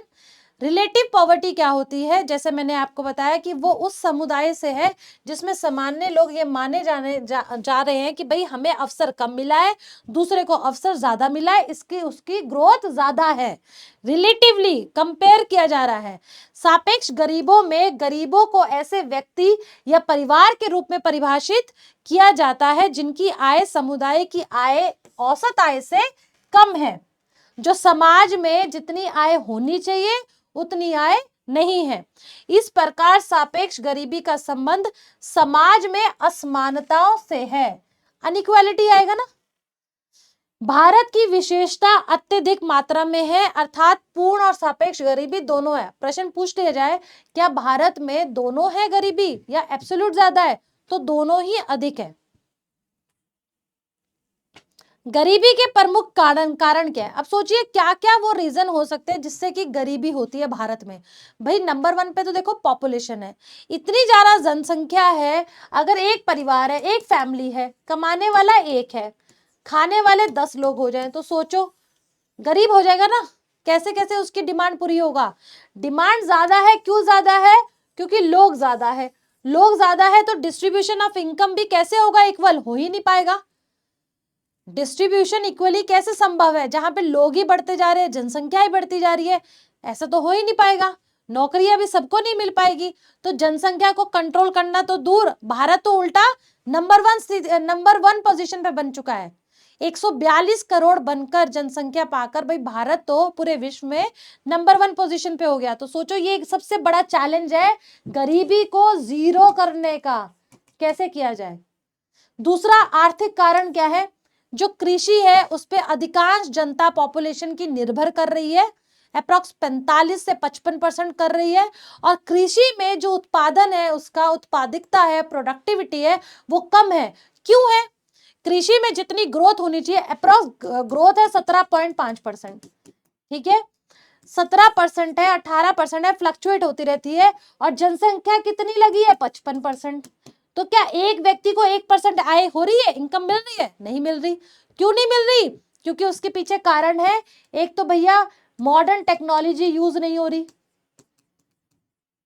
S1: रिलेटिव पॉवर्टी क्या होती है, जैसे मैंने आपको बताया कि वो उस समुदाय से है जिसमें सामान्य लोग ये माने जा रहे हैं कि भाई हमें अवसर कम मिला है, दूसरे को अवसर ज्यादा मिला है, इसकी उसकी ग्रोथ ज्यादा है। रिलेटिवली कंपेयर किया जा रहा है। सापेक्ष गरीबों में गरीबों को ऐसे व्यक्ति या परिवार के रूप में परिभाषित किया जाता है जिनकी आय समुदाय की आय औसत आय से कम है, जो समाज में जितनी आय होनी चाहिए उतनी आय नहीं है। इस प्रकार सापेक्ष गरीबी का संबंध समाज में असमानताओं से है, अनइक्वालिटी आएगा ना। भारत की विशेषता अत्यधिक मात्रा में है, अर्थात पूर्ण और सापेक्ष गरीबी दोनों है। प्रश्न पूछ लिया जाए क्या भारत में दोनों है गरीबी या एब्सोल्यूट ज्यादा है, तो दोनों ही अधिक है। गरीबी के प्रमुख कारण क्या है। अब सोचिए क्या क्या वो रीजन हो सकते हैं जिससे कि गरीबी होती है भारत में। भाई नंबर 1 पे तो देखो पॉपुलेशन है, इतनी ज्यादा जनसंख्या है। अगर एक परिवार है, एक फैमिली है, कमाने वाला एक है, खाने वाले 10 लोग हो जाएं तो सोचो गरीब हो जाएगा ना, कैसे कैसे उसकी डिमांड पूरी होगा? डिमांड ज्यादा है, क्यों ज्यादा है? क्योंकि लोग ज्यादा है। लोग ज्यादा है तो डिस्ट्रीब्यूशन ऑफ इनकम भी कैसे होगा? इक्वल हो ही नहीं पाएगा। डिस्ट्रीब्यूशन इक्वली कैसे संभव है जहां पे लोग ही बढ़ते जा रहे हैं, जनसंख्या ही बढ़ती जा रही है? ऐसा तो हो ही नहीं पाएगा। नौकरियां भी सबको नहीं मिल पाएगी, तो जनसंख्या को कंट्रोल करना तो दूर, भारत तो उल्टा नंबर वन पोजीशन पे बन चुका है। 142 करोड़ बनकर जनसंख्या पाकर भाई भारत तो पूरे विश्व में नंबर वन पोजीशन पे हो गया। तो सोचो ये सबसे बड़ा चैलेंज है गरीबी को जीरो करने का, कैसे किया जाए? दूसरा आर्थिक कारण क्या है? जो कृषि है उस पे अधिकांश जनता पॉपुलेशन की निर्भर कर रही है, अप्रॉक्स 45 से 55% कर रही है। और कृषि में जो उत्पादन है, उसका उत्पादकता है, प्रोडक्टिविटी है, वो कम है। क्यों है? कृषि में जितनी ग्रोथ होनी चाहिए, अप्रॉक्स ग्रोथ है 17.5%, ठीक है, 17% है, 18% है, फ्लक्चुएट होती रहती है। और जनसंख्या कितनी लगी है? 55%। तो क्या एक व्यक्ति को 1% आय हो रही है, इनकम मिल रही है? नहीं मिल रही। क्यों नहीं मिल रही? क्योंकि उसके पीछे कारण है, एक तो भैया मॉडर्न टेक्नोलॉजी यूज नहीं हो रही,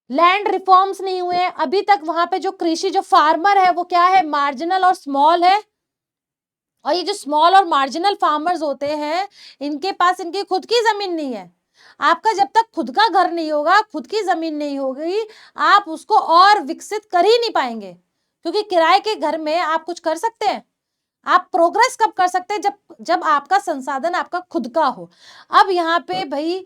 S1: लैंड रिफॉर्म्स नहीं हुए हैं अभी तक। वहां पे जो कृषि, जो फार्मर है वो क्या है? मार्जिनल और स्मॉल है। और ये जो स्मॉल और मार्जिनल फार्मर्स होते हैं, इनके पास इनकी खुद की जमीन नहीं है। आपका जब तक खुद का घर नहीं होगा, खुद की जमीन नहीं होगी, आप उसको और विकसित कर ही नहीं पाएंगे। क्योंकि किराए के घर में आप कुछ कर सकते हैं? आप प्रोग्रेस कब कर सकते हैं? जब आपका संसाधन आपका खुद का हो। अब यहाँ पे भाई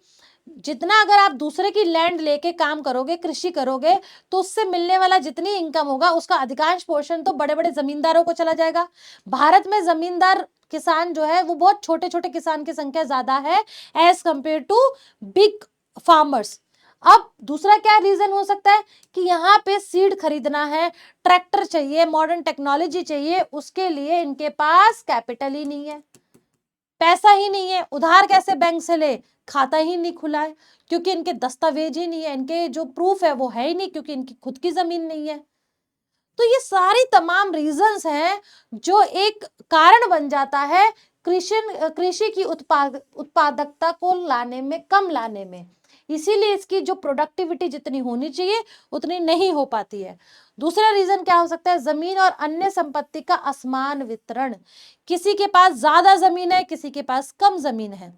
S1: जितना अगर आप दूसरे की लैंड लेके काम करोगे, कृषि करोगे, तो उससे मिलने वाला जितनी इनकम होगा उसका अधिकांश पोर्शन तो बड़े बड़े जमींदारों को चला जाएगा। भारत में जमींदार किसान जो है वो बहुत छोटे छोटे किसान की संख्या ज्यादा है as compare to big farmers. अब दूसरा क्या रीजन हो सकता है कि यहाँ पे सीड खरीदना है, ट्रैक्टर चाहिए, मॉडर्न टेक्नोलॉजी चाहिए, उसके लिए इनके पास कैपिटल ही नहीं है, पैसा ही नहीं है। उधार कैसे बैंक से ले? खाता ही नहीं खुला है, क्योंकि इनके दस्तावेज ही नहीं है, इनके जो प्रूफ है वो है ही नहीं, क्योंकि इनकी खुद की जमीन नहीं है। तो ये सारी तमाम रीजंस हैं जो एक कारण बन जाता है कृषि की उत्पादकता को लाने में, कम लाने में। इसीलिए इसकी जो प्रोडक्टिविटी जितनी होनी चाहिए उतनी नहीं हो पाती है। दूसरा रीजन क्या हो सकता है? जमीन और अन्य संपत्ति का असमान वितरण। किसी के पास ज्यादा जमीन है, किसी के पास कम जमीन है।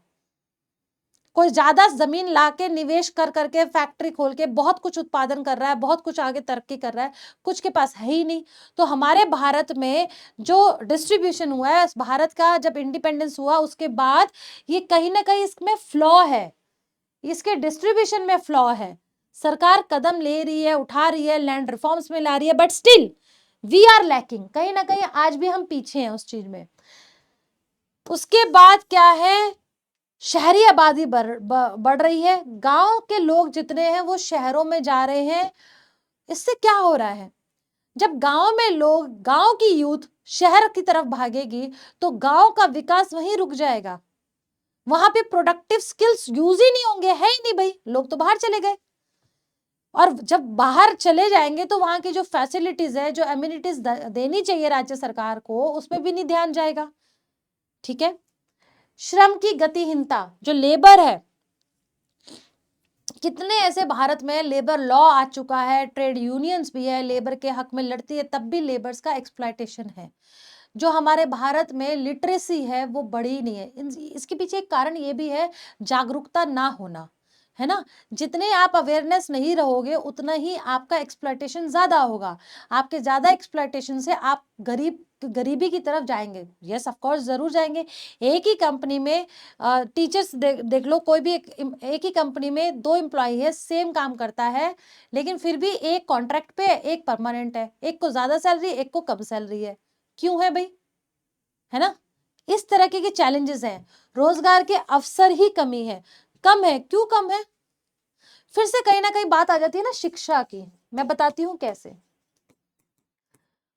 S1: कोई ज्यादा जमीन लाके निवेश कर करके फैक्ट्री खोल के बहुत कुछ उत्पादन कर रहा है, बहुत कुछ आगे तरक्की कर रहा है, कुछ के पास है ही नहीं। तो हमारे भारत में जो डिस्ट्रीब्यूशन हुआ है, भारत का जब इंडिपेंडेंस हुआ उसके बाद, ये कहीं ना कहीं इसमें फ्लॉ है, इसके डिस्ट्रीब्यूशन में फ्लॉ है। सरकार कदम ले रही है, उठा रही है, लैंड रिफॉर्म्स में ला रही है, but still we are lacking, कहीं ना कहीं आज भी हम पीछे हैं उस चीज में। उसके बाद क्या है? शहरी आबादी बढ़ रही है, गांव के लोग जितने हैं वो शहरों में जा रहे हैं। इससे क्या हो रहा है? जब गांव में लोग, गांव की यूथ शहर की तरफ भागेगी तो गांव का विकास वहीं रुक जाएगा। वहां पे प्रोडक्टिव स्किल्स यूज ही नहीं होंगे, है ही नहीं भाई, लोग तो बाहर चले गए। और जब बाहर चले जाएंगे तो वहां की जो फैसिलिटीज है, जो एम्यूनिटीज देनी चाहिए राज्य सरकार को, उसमें भी नहीं ध्यान जाएगा। ठीक है। श्रम की गतिहीनता, जो लेबर है, कितने ऐसे भारत में लेबर लॉ आ चुका है, ट्रेड यूनियंस भी है, लेबर के हक में लड़ती है, तब भी लेबर्स का एक्सप्लॉयटेशन है। जो हमारे भारत में लिटरेसी है वो बढ़ी नहीं है। इसके पीछे एक कारण ये भी है, जागरूकता ना होना, है ना। जितने आप अवेयरनेस नहीं रहोगे उतना ही आपका एक्सप्लॉयटेशन ज्यादा होगा। आपके ज्यादा एक्सप्लॉयटेशन से आप गरीबी की तरफ जाएंगे। यस ऑफ कोर्स जरूर जाएंगे। एक ही कंपनी में टीचर्स देख लो, कोई भी एक ही कंपनी में 2 एम्प्लॉय है, सेम काम करता है, लेकिन फिर भी एक कॉन्ट्रैक्ट पे है, एक परमानेंट है, एक को ज्यादा सैलरी, एक को कम सैलरी है। क्यों है भाई? है ना। इस तरह के चैलेंजेस हैं। रोजगार के अवसर ही कमी है, कम है। क्यों कम है? फिर से कहीं ना कहीं बात आ जाती है ना शिक्षा की। मैं बताती हूं कैसे।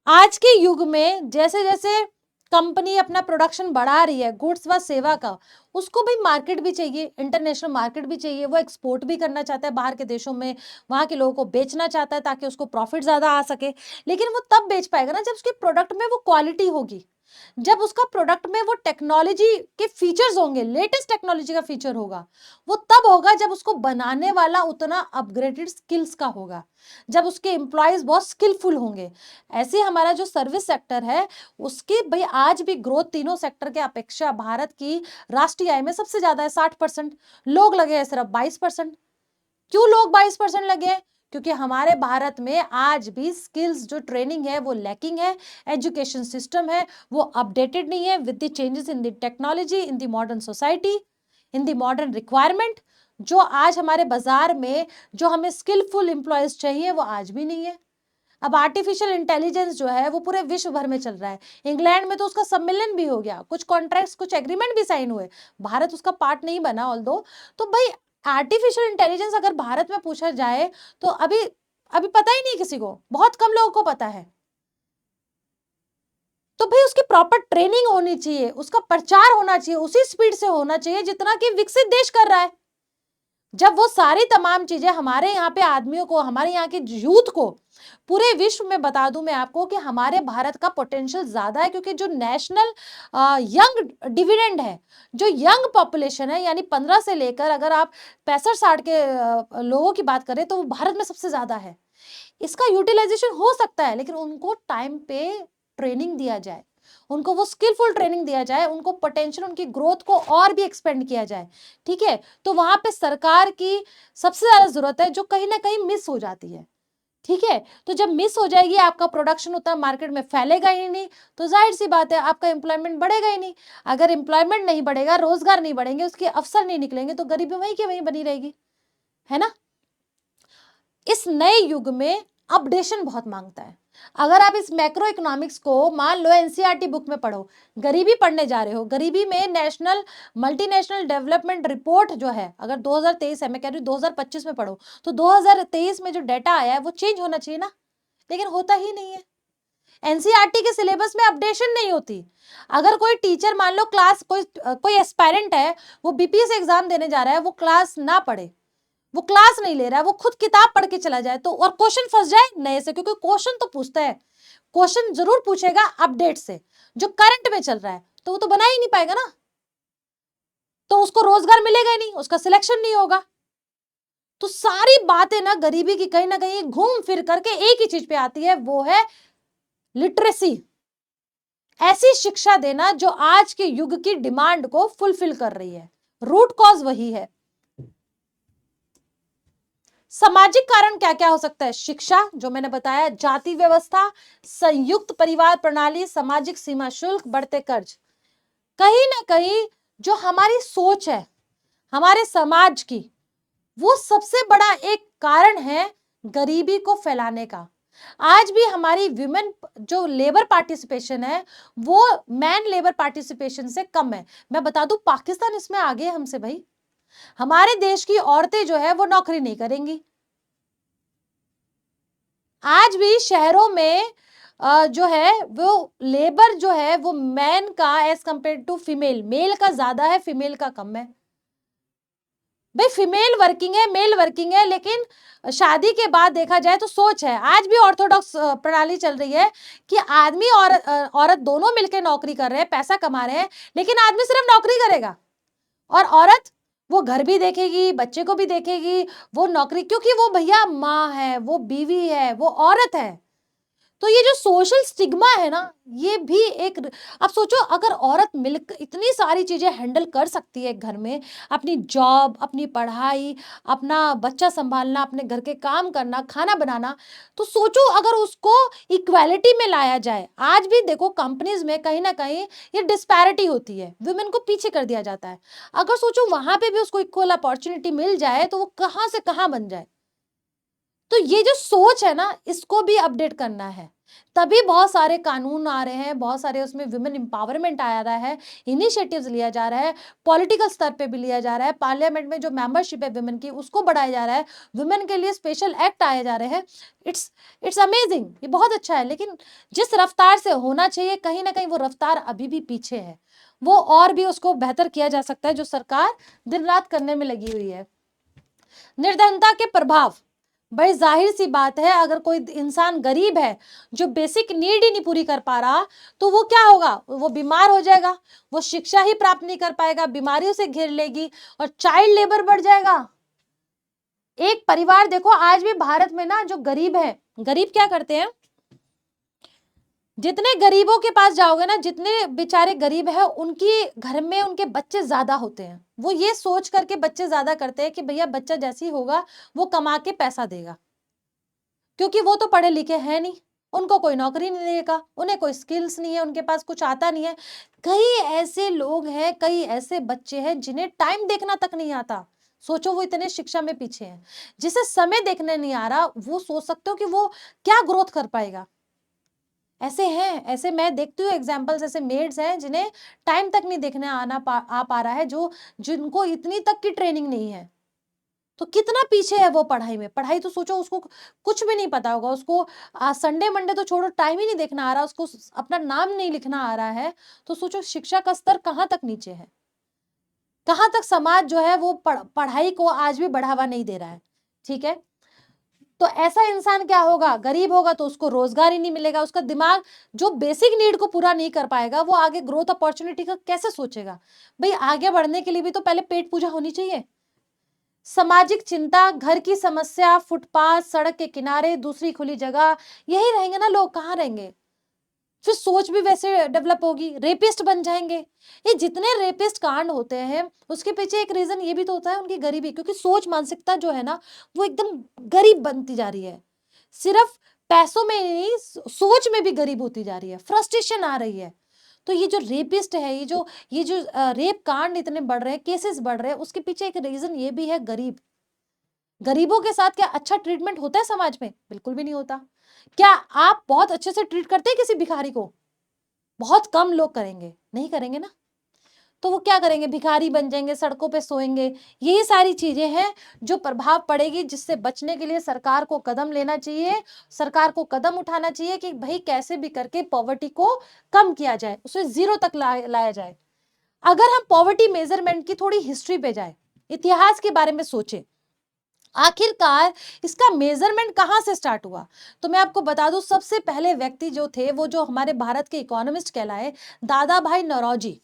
S1: आज के युग में जैसे जैसे कंपनी अपना प्रोडक्शन बढ़ा रही है, गुड्स व सेवा का, उसको भी मार्केट भी चाहिए, इंटरनेशनल मार्केट भी चाहिए। वो एक्सपोर्ट भी करना चाहता है बाहर के देशों में, वहां के लोगों को बेचना चाहता है ताकि उसको प्रॉफिट ज्यादा आ सके। लेकिन वो तब बेच पाएगा ना जब उसके प्रोडक्ट में वो क्वालिटी होगी। जब उसका प्रोडक्ट में वो टेक्नोलॉजी के फीचर्स होंगे, लेटेस्ट टेक्नोलॉजी का फीचर होगा, वो तब होगा जब उसको बनाने वाला उतना अपग्रेडेड स्किल्स का होगा, जब उसके एम्प्लॉयज बहुत स्किलफुल होंगे। ऐसे हमारा जो सर्विस सेक्टर है उसकी भाई आज भी ग्रोथ तीनों सेक्टर के अपेक्षा भारत की राष्ट्रीय आय में सबसे ज्यादा है, 60%। लोग लगे हैं सिर्फ 22%। क्यों लोग 22% लगे हैं? क्योंकि हमारे भारत में आज भी स्किल्स जो ट्रेनिंग है वो लैकिंग है, एजुकेशन सिस्टम है वो अपडेटेड नहीं है with the changes in the technology, in the modern society, in the modern requirement. जो आज हमारे बाजार में जो हमें स्किलफुल एम्प्लॉयज चाहिए वो आज भी नहीं है। अब आर्टिफिशियल इंटेलिजेंस जो है वो पूरे विश्व भर में चल रहा है। इंग्लैंड में तो उसका सम्मेलन भी हो गया, कुछ कॉन्ट्रैक्ट्स, कुछ एग्रीमेंट भी साइन हुए। भारत उसका पार्ट नहीं बना ऑल्दो। तो भाई आर्टिफिशियल इंटेलिजेंस अगर भारत में पूछा जाए तो अभी अभी पता ही नहीं किसी को, बहुत कम लोगों को पता है। तो भाई उसकी प्रॉपर ट्रेनिंग होनी चाहिए, उसका प्रचार होना चाहिए, उसी स्पीड से होना चाहिए जितना कि विकसित देश कर रहा है। जब वो सारी तमाम चीजें हमारे यहाँ पे आदमियों को, हमारे यहाँ के यूथ को, पूरे विश्व में बता दूं मैं आपको कि हमारे भारत का पोटेंशियल ज्यादा है, क्योंकि जो नेशनल यंग डिविडेंड है, जो यंग पॉपुलेशन है, यानी 15 से लेकर अगर आप 65-60 के लोगों की बात करें तो वो भारत में सबसे ज्यादा है। इसका यूटिलाइजेशन हो सकता है, लेकिन उनको टाइम पे ट्रेनिंग दिया जाए, उनको वो स्किलफुल ट्रेनिंग दिया जाए, उनको पोटेंशियल, उनकी ग्रोथ को और भी एक्सपेंड किया जाए। ठीक है, तो वहां पे सरकार की सबसे ज्यादा जरूरत है, जो कहीं ना कहीं मिस हो जाती है। ठीक है, तो जब मिस हो जाएगी, आपका प्रोडक्शन उतना मार्केट में फैलेगा ही नहीं, तो जाहिर सी बात है आपका एम्प्लॉयमेंट बढ़ेगा ही नहीं। अगर एम्प्लॉयमेंट नहीं बढ़ेगा, रोजगार नहीं बढ़ेंगे, उसके अवसर नहीं निकलेंगे, तो गरीबी वहीं की वहीं बनी रहेगी, है ना। इस नए युग में अपडेशन बहुत मांगता है। अगर आप इस मैक्रो इकोनॉमिक्स को मान लो एनसीईआरटी बुक में पढ़ो, गरीबी पढ़ने जा रहे हो, गरीबी में नेशनल मल्टीनेशनल डेवलपमेंट रिपोर्ट जो है, अगर 2023 है, मैं कह रही हूँ 2025 में पढ़ो, तो 2023 में जो डाटा आया है वो चेंज होना चाहिए ना, लेकिन होता ही नहीं है। एनसीईआरटी के सिलेबस में अपडेशन नहीं होती। अगर कोई टीचर मान लो क्लास, कोई एस्पायरेंट है, वो बीपीएस एग्जाम देने जा रहा है, वो क्लास ना पढ़े, वो क्लास नहीं ले रहा है, वो खुद किताब पढ़ के चला जाए, तो और क्वेश्चन फंस जाए नए से, क्योंकि क्वेश्चन तो पूछता है, क्वेश्चन जरूर पूछेगा अपडेट से, जो करंट में चल रहा है, तो वो तो बना ही नहीं पाएगा ना, तो उसको रोजगार मिलेगा ही नहीं, उसका सिलेक्शन नहीं होगा। तो सारी बातें ना गरीबी की कहीं ना कहीं घूम फिर करके एक ही चीज पे आती है, वो है लिटरेसी। ऐसी शिक्षा देना जो आज के युग की डिमांड को फुलफिल कर रही है। रूट कॉज वही है। सामाजिक कारण क्या क्या हो सकता है? शिक्षा, जो मैंने बताया, जाति व्यवस्था, संयुक्त परिवार प्रणाली, सामाजिक सीमा शुल्क, बढ़ते कर्ज। कहीं ना कहीं जो हमारी सोच है हमारे समाज की, वो सबसे बड़ा एक कारण है गरीबी को फैलाने का। आज भी हमारी विमेन जो लेबर पार्टिसिपेशन है वो मैन लेबर पार्टिसिपेशन से कम है। मैं बता दूं पाकिस्तान इसमें आगे है हमसे भाई। हमारे देश की औरतें जो है वो नौकरी नहीं करेंगी। आज भी शहरों में जो है वो लेबर जो है वो मैन का as compare to female, male का ज्यादा है, फीमेल का कम है। भाई फीमेल वर्किंग है, मेल वर्किंग है, लेकिन शादी के बाद देखा जाए तो सोच है, आज भी ऑर्थोडॉक्स प्रणाली चल रही है कि आदमी और औरत दोनों मिलकर नौकरी कर रहे हैं, पैसा कमा रहे हैं, लेकिन आदमी सिर्फ नौकरी करेगा और औरत वो घर भी देखेगी, बच्चे को भी देखेगी, वो नौकरी, क्योंकि वो भैया माँ है, वो बीवी है, वो औरत है। तो ये जो सोशल स्टिग्मा है ना, ये भी एक, अब सोचो अगर औरत मिलकर इतनी सारी चीजें हैंडल कर सकती है घर में, अपनी जॉब, अपनी पढ़ाई, अपना बच्चा संभालना, अपने घर के काम करना, खाना बनाना, तो सोचो अगर उसको इक्वालिटी में लाया जाए। आज भी देखो कंपनीज में कहीं ना कहीं ये डिस्पैरिटी होती है, वुमेन को पीछे कर दिया जाता है। अगर सोचो वहां पे भी उसको इक्वल अपॉर्चुनिटी मिल जाए तो वो कहां से कहां बन जाए। तो ये जो सोच है ना, इसको भी अपडेट करना है। तभी बहुत सारे कानून आ रहे हैं, बहुत सारे उसमें वुमेन एम्पावरमेंट आ रहा है, इनिशिएटिव्स लिया जा रहा है, पॉलिटिकल स्तर पे भी लिया जा रहा है, पार्लियामेंट में जो मेंबरशिप है वुमेन की उसको बढ़ाया जा रहा है, वुमेन के लिए स्पेशल एक्ट आए जा रहे हैं। इट्स अमेजिंग, ये बहुत अच्छा है, लेकिन जिस रफ्तार से होना चाहिए कहीं ना कहीं वो रफ्तार अभी भी पीछे है। वो और भी उसको बेहतर किया जा सकता है, जो सरकार दिन रात करने में लगी हुई है। निर्धनता के प्रभाव, भाई जाहिर सी बात है, अगर कोई इंसान गरीब है जो बेसिक नीड ही नहीं पूरी कर पा रहा, तो वो क्या होगा, वो बीमार हो जाएगा, वो शिक्षा ही प्राप्त नहीं कर पाएगा, बीमारियों से घिर लेगी और चाइल्ड लेबर बढ़ जाएगा। एक परिवार देखो, आज भी भारत में ना जो गरीब है, गरीब क्या करते हैं, जितने गरीबों के पास जाओगे ना, जितने बेचारे गरीब है, उनकी घर में उनके बच्चे ज्यादा होते हैं। वो ये सोच करके बच्चे ज्यादा करते हैं कि भैया बच्चा जैसी होगा वो कमा के पैसा देगा, क्योंकि वो तो पढ़े लिखे हैं नहीं, उनको कोई नौकरी नहीं देगा, उन्हें कोई स्किल्स नहीं है, उनके पास कुछ आता नहीं है। कई ऐसे लोग हैं, कई ऐसे बच्चे हैं जिन्हें टाइम देखना तक नहीं आता। सोचो, वो इतने शिक्षा में पीछे हैं, जिसे समय देखने नहीं आ रहा, वो सोच सकते हो कि वो क्या ग्रोथ कर पाएगा। ऐसे हैं, ऐसे मैं देखती हूँ एग्जाम्पल्स, ऐसे मेड्स हैं जिन्हें टाइम तक नहीं देखने आ पा रहा है, जो जिनको इतनी तक की ट्रेनिंग नहीं है। तो कितना पीछे है वो पढ़ाई में। पढ़ाई तो सोचो, उसको कुछ भी नहीं पता होगा, उसको संडे मंडे तो छोड़ो, टाइम ही नहीं देखना आ रहा, उसको अपना नाम नहीं लिखना आ रहा है। तो सोचो शिक्षा का स्तर कहाँ तक नीचे है, कहाँ तक समाज जो है वो पढ़ाई को आज भी बढ़ावा नहीं दे रहा है। ठीक है, तो ऐसा इंसान क्या होगा, गरीब होगा तो उसको रोजगार ही नहीं मिलेगा, उसका दिमाग जो बेसिक नीड को पूरा नहीं कर पाएगा, वो आगे ग्रोथ अपॉर्चुनिटी का कैसे सोचेगा। भाई आगे बढ़ने के लिए भी तो पहले पेट पूजा होनी चाहिए। सामाजिक चिंता, घर की समस्या, फुटपाथ, सड़क के किनारे, दूसरी खुली जगह, यही रहेंगे ना लोग, कहाँ रहेंगे। फिर सोच भी वैसे डेवलप होगी, रेपिस्ट बन जाएंगे। ये जितने रेपिस्ट कांड होते हैं उसके पीछे एक रीजन ये भी तो होता है, उनकी गरीबी, क्योंकि सोच मानसिकता जो है ना वो एकदम गरीब बनती जा रही है। सिर्फ पैसों में नहीं, सोच में भी गरीब होती जा रही है, फ्रस्ट्रेशन आ रही है। तो ये जो रेपिस्ट है, ये जो रेप कांड इतने बढ़ रहे हैं, केसेस बढ़ रहे हैं, उसके पीछे एक रीजन ये भी है, गरीब। गरीबों के साथ क्या अच्छा ट्रीटमेंट होता है समाज में? बिल्कुल भी नहीं होता। क्या आप बहुत अच्छे से ट्रीट करते हैं किसी भिखारी को? बहुत कम लोग करेंगे, नहीं करेंगे ना। तो वो क्या करेंगे, भिखारी बन जाएंगे, सड़कों पे सोएंगे। यही सारी चीजें हैं जो प्रभाव पड़ेगी, जिससे बचने के लिए सरकार को कदम लेना चाहिए, सरकार को कदम उठाना चाहिए कि भाई कैसे भी करके पॉवर्टी को कम किया जाए, उसे जीरो तक लाया जाए। अगर हम पॉवर्टी मेजरमेंट की थोड़ी हिस्ट्री पे जाए, इतिहास के बारे में सोचे, आखिरकार इसका मेजरमेंट कहां से स्टार्ट हुआ, तो मैं आपको बता दूं, सबसे पहले व्यक्ति जो थे वो जो हमारे भारत के इकोनॉमिस्ट कहलाए, दादा भाई नौरोजी।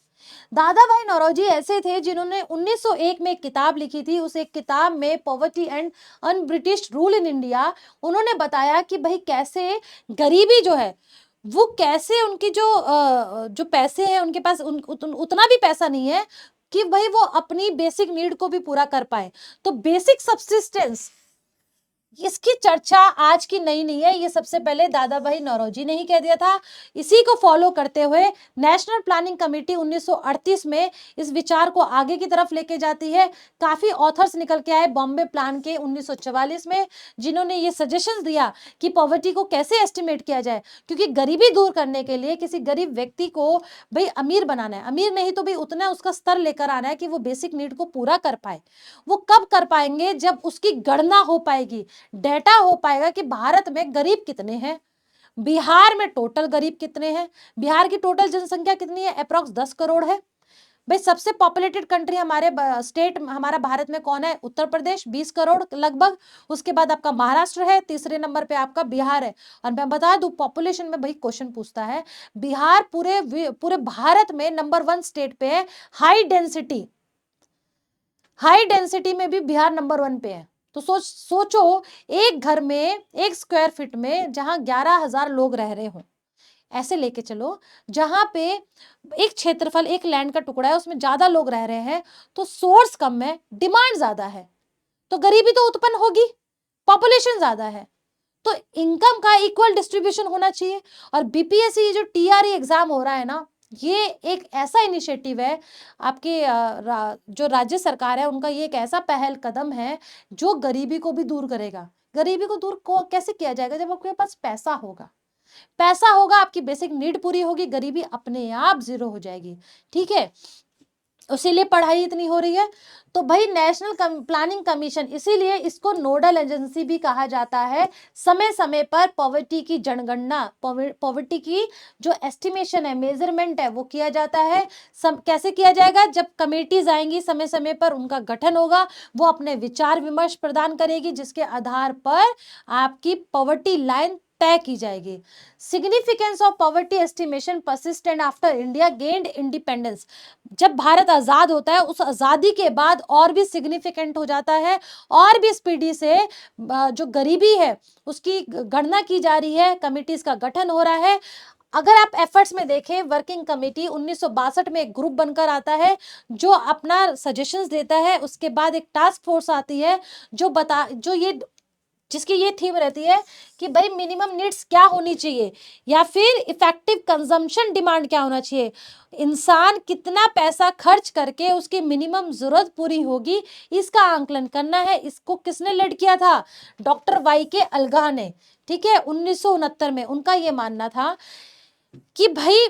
S1: दादा भाई नौरोजी ऐसे थे जिन्होंने 1901 में एक किताब लिखी थी। उस एक किताब में poverty and un British rule in India, उन्होंने बताया कि भाई कैसे गरीबी जो है वो कैसे, उनकी जो पैसे हैं उनके पास उतना भी पैसा नहीं है कि भाई वो अपनी बेसिक नीड को भी पूरा कर पाए। तो बेसिक सब्सिस्टेंस, इसकी चर्चा आज की नई नहीं है, ये सबसे पहले दादा भाई नौरोजी ने ही कह दिया था। इसी को फॉलो करते हुए नेशनल प्लानिंग कमेटी 1938 में इस विचार को आगे की तरफ लेके जाती है। काफी ऑथर्स निकल के आए बॉम्बे प्लान के 1944 में, जिन्होंने ये सजेशंस दिया कि पॉवर्टी को कैसे एस्टिमेट किया जाए, क्योंकि गरीबी दूर करने के लिए किसी गरीब व्यक्ति को भाई अमीर बनाना है, अमीर नहीं तो भाई उतना उसका स्तर लेकर आना है कि वो बेसिक नीड को पूरा कर पाए। वो कब कर पाएंगे, जब उसकी गणना हो पाएगी, डेटा हो पाएगा कि भारत में गरीब कितने हैं, बिहार में टोटल गरीब कितने हैं। बिहार की टोटल जनसंख्या कितनी है, अप्रॉक्स 10 करोड़ है। भाई सबसे पॉपुलेटेड कंट्री हमारे स्टेट हमारा भारत में कौन है, उत्तर प्रदेश 20 करोड़ लगभग। उसके बाद आपका महाराष्ट्र है, तीसरे नंबर पे आपका बिहार है। और मैं बता दूं, पॉपुलेशन में भाई क्वेश्चन पूछता है, बिहार पूरे भारत में नंबर 1 स्टेट पे है। हाई डेंसिटी में भी बिहार नंबर 1 पे है। तो सोचो, एक घर में, एक स्क्वायर फीट में जहां 11,000 लोग रह रहे हो, ऐसे लेके चलो, जहां पे एक क्षेत्रफल, एक लैंड का टुकड़ा है, उसमें ज्यादा लोग रह रहे हैं, तो सोर्स कम है, डिमांड ज्यादा है, तो गरीबी तो उत्पन्न होगी, पॉपुलेशन ज्यादा है, तो इनकम का इक्वल डिस्ट्रीब्यूशन होना चाहिए। और बीपीएससी जो टीआरई एग्जाम हो रहा है ना, ये एक ऐसा इनिशिएटिव है आपके जो राज्य सरकार है उनका, ये एक ऐसा पहल कदम है जो गरीबी को भी दूर करेगा। गरीबी को दूर कैसे किया जाएगा, जब आपके पास पैसा होगा, पैसा होगा, आपकी बेसिक नीड पूरी होगी, गरीबी अपने आप जीरो हो जाएगी। ठीक है, इसीलिए पढ़ाई इतनी हो रही है। तो भाई नेशनल प्लानिंग कमीशन, इसीलिए इसको नोडल एजेंसी भी कहा जाता है। समय समय पर पॉवर्टी की जनगणना, पॉवर्टी की जो एस्टिमेशन है, मेजरमेंट है, वो किया जाता है। कैसे किया जाएगा? जब कमेटीज आएंगी समय समय पर, उनका गठन होगा, वो अपने विचार विमर्श प्रदान करेगी, जिसके आधार पर आपकी पॉवर्टी लाइन तय की जाएगी। Significance of poverty estimation persistent after India gained independence, जब भारत आजाद होता है उस आजादी के बाद और भी सिग्निफिकेंट हो जाता है, और भी स्पीडी से जो गरीबी है उसकी गणना की जा रही है, कमिटीज का गठन हो रहा है। अगर आप एफर्ट्स में देखें, वर्किंग कमेटी 1962 में एक ग्रुप बनकर आता है जो अपना सजेशंस देता है, उसके बाद एक टास्क फोर्स आती है जो ये जिसकी ये थीम रहती है कि भाई मिनिमम नीड्स क्या होनी चाहिए, या फिर इफेक्टिव कंजम्पशन डिमांड क्या होना चाहिए, इंसान कितना पैसा खर्च करके उसकी मिनिमम जरूरत पूरी होगी, इसका आंकलन करना है। इसको किसने लीड किया था? डॉक्टर वाई के अलगा ने, ठीक है, 1969 में। उनका ये मानना था कि भाई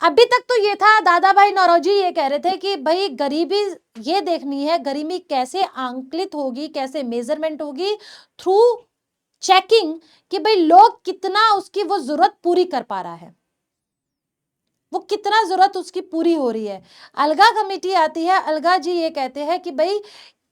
S1: अभी तक तो ये था, दादा भाई नौरोजी ये कह रहे थे कि भाई गरीबी ये देखनी है, गरीबी कैसे आंकलित होगी, कैसे मेजरमेंट होगी, थ्रू चेकिंग कि भाई लोग कितना उसकी वो जरूरत पूरी कर पा रहा है, वो कितना जरूरत उसकी पूरी हो रही है। अलगा कमेटी आती है, अलगा जी ये कहते हैं कि भाई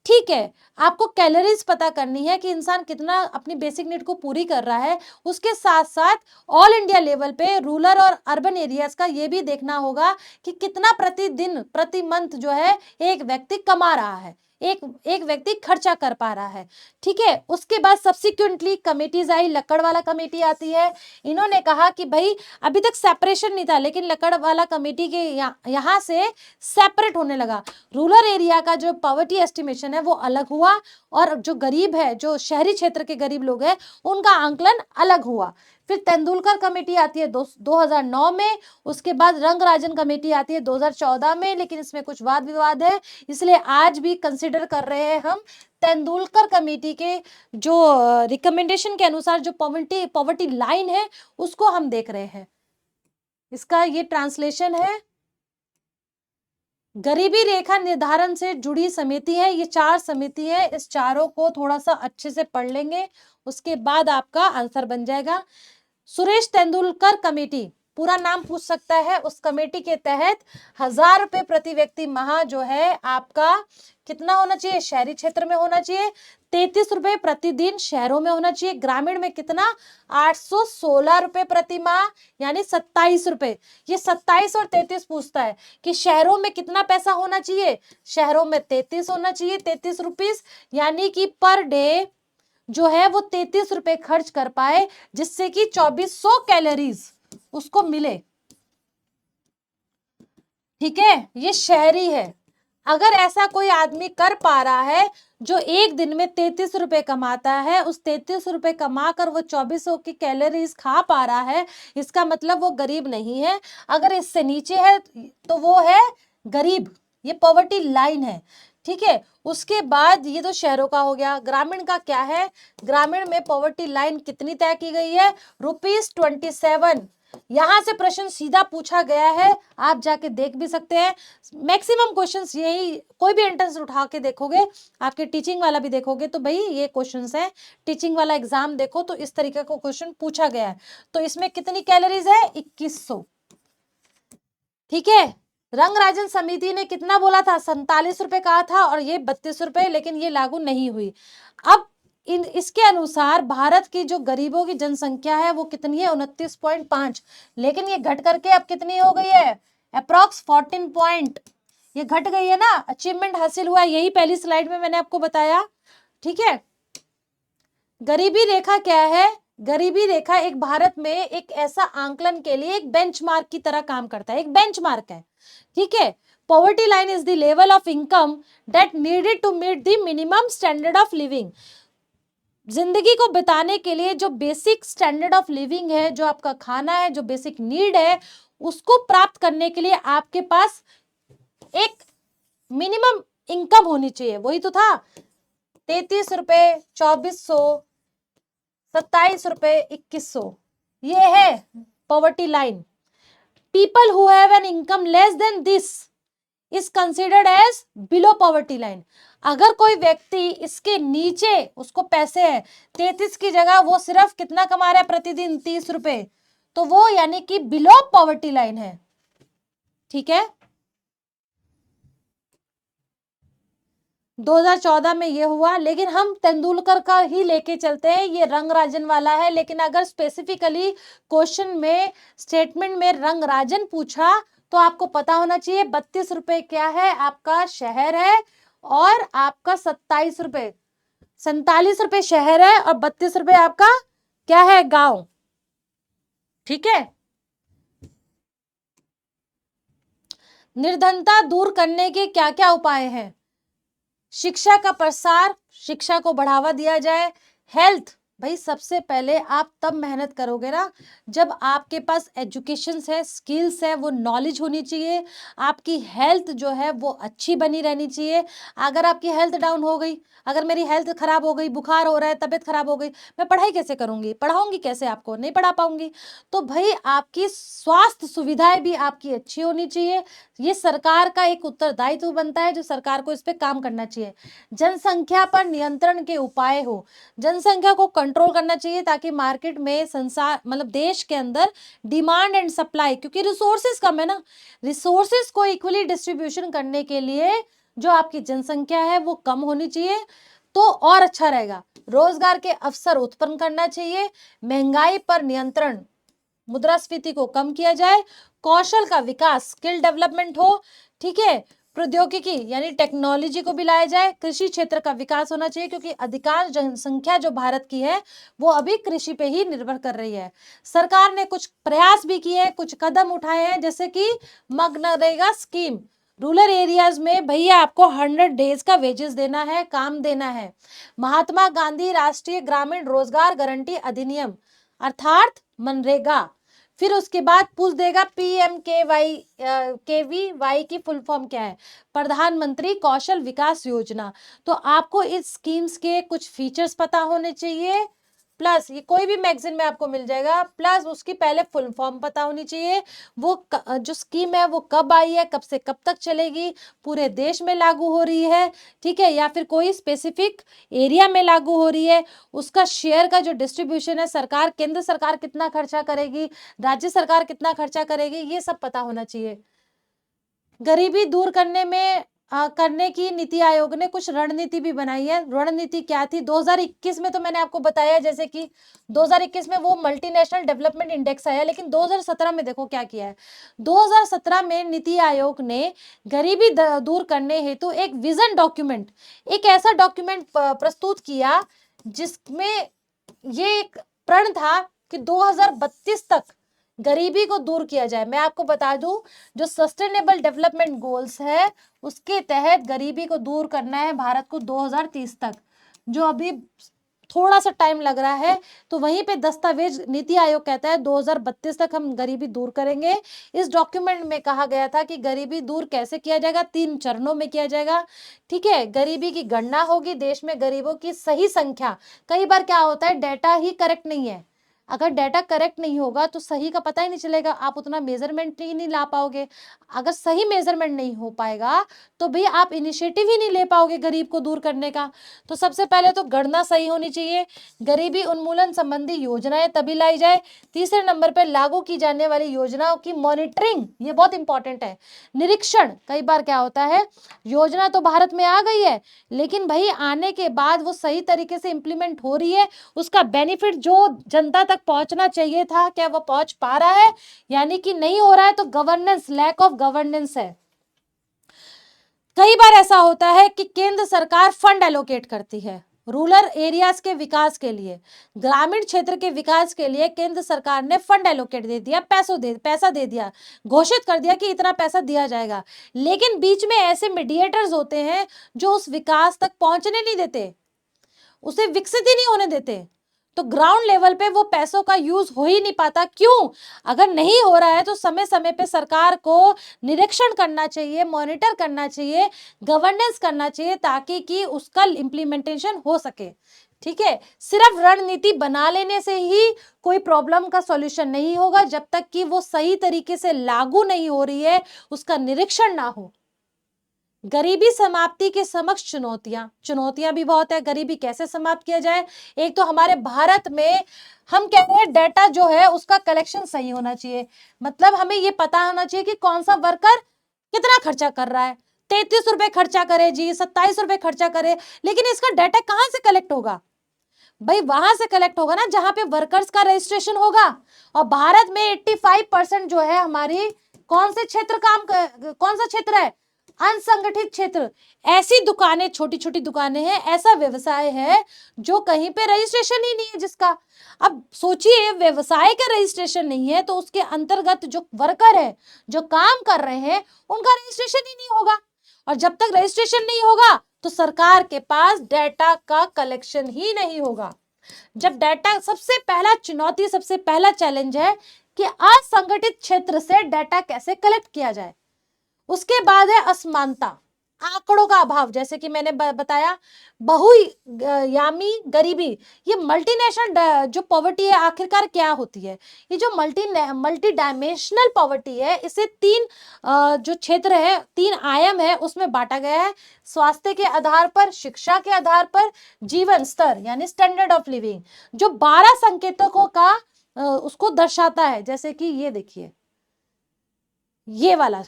S1: ठीक है, आपको कैलोरीज पता करनी है कि इंसान कितना अपनी बेसिक नीड को पूरी कर रहा है, उसके साथ साथ ऑल इंडिया लेवल पे रूरल और अर्बन एरियाज का ये भी देखना होगा कि कितना प्रतिदिन प्रति मंथ जो है एक व्यक्ति कमा रहा है, एक व्यक्ति खर्चा कर पा रहा है, ठीक है। उसके बाद सब्सिक्वेंटली कमेटीज आई, लकड़वाला कमेटी आती है। इन्होंने कहा कि भाई अभी तक सेपरेशन नहीं था, लेकिन लकड़वाला कमेटी के यहाँ से सेपरेट होने लगा। रूरल एरिया का जो पॉवर्टी एस्टिमेशन है वो अलग हुआ, और जो गरीब है, जो शहरी क्षेत्र के गरीब लोग हैं, उनका आंकलन अलग हुआ। फिर तेंदुलकर कमेटी आती है 2009 में, उसके बाद रंगराजन कमेटी आती है 2014 में, लेकिन इसमें कुछ वाद विवाद है, इसलिए आज भी कंसिडर कर रहे हैं हम तेंदुलकर कमेटी के जो रिकमेंडेशन के अनुसार जो पॉवर्टी लाइन है उसको हम देख रहे हैं। इसका ये ट्रांसलेशन है। गरीबी रेखा निर्धारण से जुड़ी समिति है, ये 4 समिति है, इस चारों को थोड़ा सा अच्छे से पढ़ लेंगे, उसके बाद आपका आंसर बन जाएगा। सुरेश तेंदुलकर कमेटी, पूरा नाम पूछ सकता है। उस कमेटी के तहत 1000 रुपए प्रति व्यक्ति माह जो है आपका कितना होना चाहिए? शहरी क्षेत्र में होना चाहिए 33 रुपए प्रतिदिन, शहरों में होना चाहिए। ग्रामीण में कितना? 816 रुपए प्रति माह, यानी 27 रुपए। ये 27 और 33 पूछता है कि शहरों में कितना पैसा होना चाहिए? शहरों में 33 होना चाहिए, 33 रुपीस, यानी कि पर डे जो है वो 33 रुपए खर्च कर पाए, जिससे कि 2400 कैलोरीज उसको मिले, ठीक है। ये शहरी है। अगर ऐसा कोई आदमी कर पा रहा है जो एक दिन में 33 रुपए कमाता है, उस 33 रुपए कमा कर वो 2400 की कैलोरीज खा पा रहा है, इसका मतलब वो गरीब नहीं है। अगर इससे नीचे है तो वो है गरीब, ये पॉवर्टी लाइन है, ठीक है। उसके बाद ये तो शहरों का हो गया। ग्रामीण का क्या है? ग्रामीण में पॉवर्टी लाइन कितनी तय की गई है? ₹27। यहां से प्रश्न सीधा पूछा गया है, आप जाके देख भी सकते हैं। मैक्सिमम क्वेश्चंस यही, कोई भी एंट्रेंस उठा के देखोगे, आपके टीचिंग वाला भी देखोगे तो भाई ये क्वेश्चंस है। टीचिंग वाला एग्जाम देखो तो इस तरीके का क्वेश्चन पूछा गया है। तो इसमें कितनी कैलोरीज है? 2100, ठीक है। रंगराजन समिति ने कितना बोला था? 47 रुपए कहा था, और ये 32 रुपए, लेकिन ये लागू नहीं हुई। अब इसके अनुसार भारत की जो गरीबों की जनसंख्या है वो कितनी है? 29.5, लेकिन ये घट करके अब कितनी हो गई है? अप्रॉक्स 14 पॉइंट, ये घट गई है ना। अचीवमेंट हासिल हुआ, यही पहली स्लाइड में मैंने आपको बताया, ठीक है। गरीबी रेखा क्या है? गरीबी रेखा एक भारत में एक ऐसा आंकलन के लिए एक बेंचमार्क की तरह काम करता है, एक बेंचमार्क है, ठीक है। Poverty line is the level of income that needed to meet the minimum standard of living. जिंदगी को बिताने के लिए जो बेसिक स्टैंडर्ड ऑफ लिविंग है, जो आपका खाना है, जो बेसिक नीड है, उसको प्राप्त करने के लिए आपके पास एक मिनिमम इनकम होनी चाहिए। वही तो था, 33 रुपए, 2400, 27 रुपए, 2100, ये है poverty line. People who have an income less than this, is considered as below poverty line. अगर कोई व्यक्ति इसके नीचे उसको पैसे है 33 की जगह वो सिर्फ कितना कमा रहा है प्रतिदिन 30 रुपए, तो वो यानी कि बिलो पॉवर्टी लाइन है। ठीक है, 2014 में ये हुआ, लेकिन हम तेंदुलकर का ही लेके चलते हैं, ये रंगराजन वाला है। लेकिन अगर स्पेसिफिकली क्वेश्चन में स्टेटमेंट में रंगराजन पूछा तो आपको पता होना चाहिए 32 रुपए क्या है, आपका शहर है, और आपका 47 रुपए शहर है, और 32 रुपए आपका क्या है, गांव। ठीक है, निर्धनता दूर करने के क्या क्या उपाय हैं? शिक्षा का प्रसार, शिक्षा को बढ़ावा दिया जाए। हेल्थ, भाई सबसे पहले आप तब मेहनत करोगे ना जब आपके पास एजुकेशन है, स्किल्स है, वो नॉलेज होनी चाहिए। आपकी हेल्थ जो है वो अच्छी बनी रहनी चाहिए। अगर आपकी हेल्थ डाउन हो गई, अगर मेरी हेल्थ खराब हो गई, बुखार हो रहा है, तबीयत खराब हो गई, मैं पढ़ाई कैसे करूंगी, पढ़ाऊंगी कैसे, आपको नहीं पढ़ा पाऊंगी। तो भाई आपकी स्वास्थ्य सुविधाएं भी आपकी अच्छी होनी चाहिए। ये सरकार का एक उत्तरदायित्व बनता है, जो सरकार को इस पे काम करना चाहिए। जनसंख्या पर नियंत्रण के उपाय हो, जनसंख्या को कंट्रोल करना चाहिए ताकि मार्केट में संसार मतलब देश के अंदर डिमांड एंड सप्लाई, क्योंकि रिसोर्सेज कम है ना, रिसोर्सेज को इक्वली डिस्ट्रीब्यूशन करने के लिए जो आपकी जनसंख्या है वो कम होनी चाहिए, तो और अच्छा रहेगा। रोजगार के अवसर उत्पन्न करना चाहिए, महंगाई पर नियंत्रण, मुद्रास्फीति को कम किया जाए, कौशल का विकास, स्किल डेवलपमेंट हो। ठीक है, प्रौद्योगिकी यानी टेक्नोलॉजी को भी लाया जाए, कृषि क्षेत्र का विकास होना चाहिए, क्योंकि अधिकांश जनसंख्या जो भारत की है वो अभी कृषि पे ही निर्भर कर रही है। सरकार ने कुछ प्रयास भी किए हैं, कुछ कदम उठाए हैं, जैसे कि मनरेगा स्कीम, रूरल एरियाज में भैया आपको 100 डेज का वेजेस देना है, काम देना है। महात्मा गांधी राष्ट्रीय ग्रामीण रोजगार गारंटी अधिनियम अर्थात मनरेगा। फिर उसके बाद पूछ देगा PMKVY की फुल फॉर्म क्या है, प्रधानमंत्री कौशल विकास योजना। तो आपको इस स्कीम्स के कुछ फीचर्स पता होने चाहिए, प्लस ये कोई भी मैगजीन में आपको मिल जाएगा, प्लस उसकी पहले फुल फॉर्म पता होनी चाहिए, वो जो स्कीम है वो कब आई है, कब से कब तक चलेगी, पूरे देश में लागू हो रही है, ठीक है, या फिर कोई स्पेसिफिक एरिया में लागू हो रही है, उसका शेयर का जो डिस्ट्रीब्यूशन है, सरकार, केंद्र सरकार कितना खर्चा करेगी, राज्य सरकार कितना खर्चा करेगी, ये सब पता होना चाहिए। गरीबी दूर करने की नीति आयोग ने कुछ रणनीति भी बनाई है। रणनीति क्या थी? 2021 में तो मैंने आपको बताया, जैसे कि 2021 में वो मल्टीनेशनल डेवलपमेंट इंडेक्स आया, लेकिन 2017 में देखो क्या किया है। 2017 में नीति आयोग ने गरीबी दूर करने हेतु एक विजन डॉक्यूमेंट, एक ऐसा डॉक्यूमेंट प्रस्तुत किया जिसमें ये एक प्रण था कि 2032 तक गरीबी को दूर किया जाए। मैं आपको बता दूं, जो सस्टेनेबल डेवलपमेंट गोल्स है उसके तहत गरीबी को दूर करना है भारत को 2030 तक, जो अभी थोड़ा सा टाइम लग रहा है। तो वहीं पे दस्तावेज नीति आयोग कहता है 2032 तक हम गरीबी दूर करेंगे। इस डॉक्यूमेंट में कहा गया था कि गरीबी दूर कैसे किया जाएगा, 3 चरणों में किया जाएगा। ठीक है, गरीबी की गणना होगी, देश में गरीबों की सही संख्या। कई बार क्या होता है, डाटा ही करेक्ट नहीं है, अगर डाटा करेक्ट नहीं होगा तो सही का पता ही नहीं चलेगा, आप उतना मेजरमेंट ही नहीं ला पाओगे। अगर सही मेजरमेंट नहीं हो पाएगा तो भी आप इनिशिएटिव ही नहीं ले पाओगे गरीब को दूर करने का। तो सबसे पहले तो गणना सही होनी चाहिए, गरीबी उन्मूलन संबंधी योजनाएं तभी लाई जाए। तीसरे नंबर पर लागू की जाने वाली योजनाओं की मॉनिटरिंग, ये बहुत इंपॉर्टेंट है। निरीक्षण, कई बार क्या होता है, योजना तो भारत में आ गई है लेकिन भाई आने के बाद वो सही तरीके से इंप्लीमेंट हो रही है, उसका बेनिफिट जो जनता तक पहुंचना चाहिए था क्या वो पहुंच पा रहा है, यानी कि नहीं हो रहा है, तो गवर्नेंस, लैक ऑफ गवर्नेंस है। कई बार ऐसा होता है कि केंद्र सरकार फंड एलोकेट करती है रूरल एरियाज के विकास के लिए, ग्रामीण क्षेत्र के विकास के लिए केंद्र सरकार ने फंड एलोकेट दे दिया, पैसा दे दिया, घोषित कर दिया कि इतना पैसा दिया जाएगा, लेकिन बीच में ऐसे मीडिएटर्स होते हैं जो उस विकास तक पहुंचने नहीं देते, उसे विकसित ही नहीं होने देते, तो ग्राउंड लेवल पे वो पैसों का यूज हो ही नहीं पाता। क्यों? अगर नहीं हो रहा है तो समय समय पे सरकार को निरीक्षण करना चाहिए, मॉनिटर करना चाहिए, गवर्नेंस करना चाहिए, ताकि कि उसका इम्प्लीमेंटेशन हो सके। ठीक है, सिर्फ रणनीति बना लेने से ही कोई प्रॉब्लम का सॉल्यूशन नहीं होगा, जब तक कि वो सही तरीके से लागू नहीं हो रही है, उसका निरीक्षण ना हो। गरीबी समाप्ति के समक्ष चुनौतियां, चुनौतियां भी बहुत है। गरीबी कैसे समाप्त किया जाए? एक तो हमारे भारत में हम कह रहे हैं डेटा जो है उसका कलेक्शन सही होना चाहिए, मतलब हमें ये पता होना चाहिए कि कौन सा वर्कर कितना खर्चा कर रहा है। 33 रुपए खर्चा करे जी, 27 रुपए खर्चा करे, लेकिन इसका डाटा कहाँ से कलेक्ट होगा? भाई वहां से कलेक्ट होगा ना जहां पे वर्कर्स का रजिस्ट्रेशन होगा। और भारत में 85% जो है हमारी कौन से क्षेत्र कौन सा क्षेत्र है? असंगठित क्षेत्र। ऐसी दुकानें, छोटी छोटी दुकानें हैं, ऐसा व्यवसाय है जो कहीं पे रजिस्ट्रेशन ही नहीं है जिसका। अब सोचिए, व्यवसाय का रजिस्ट्रेशन नहीं है तो उसके अंतर्गत जो वर्कर है, जो काम कर रहे हैं, उनका रजिस्ट्रेशन ही नहीं होगा। और जब तक रजिस्ट्रेशन नहीं होगा तो सरकार के पास डाटा का कलेक्शन ही नहीं होगा। जब डाटा, सबसे पहला चुनौती, सबसे पहला चैलेंज है कि असंगठित क्षेत्र से डाटा कैसे कलेक्ट किया जाए। उसके बाद है असमानता, आंकड़ों का अभाव, जैसे कि मैंने बताया बहुयामी गरीबी। ये मल्टीनेशनल जो पॉवर्टी है आखिरकार क्या होती है? ये जो मल्टी डायमेंशनल पॉवर्टी है, इसे तीन जो क्षेत्र है, तीन आयाम है, उसमें बांटा गया है। स्वास्थ्य के आधार पर, शिक्षा के आधार पर, जीवन स्तर यानी स्टैंडर्ड ऑफ लिविंग, जो 12 संकेतकों का उसको दर्शाता है। जैसे कि ये देखिए, ये वाला,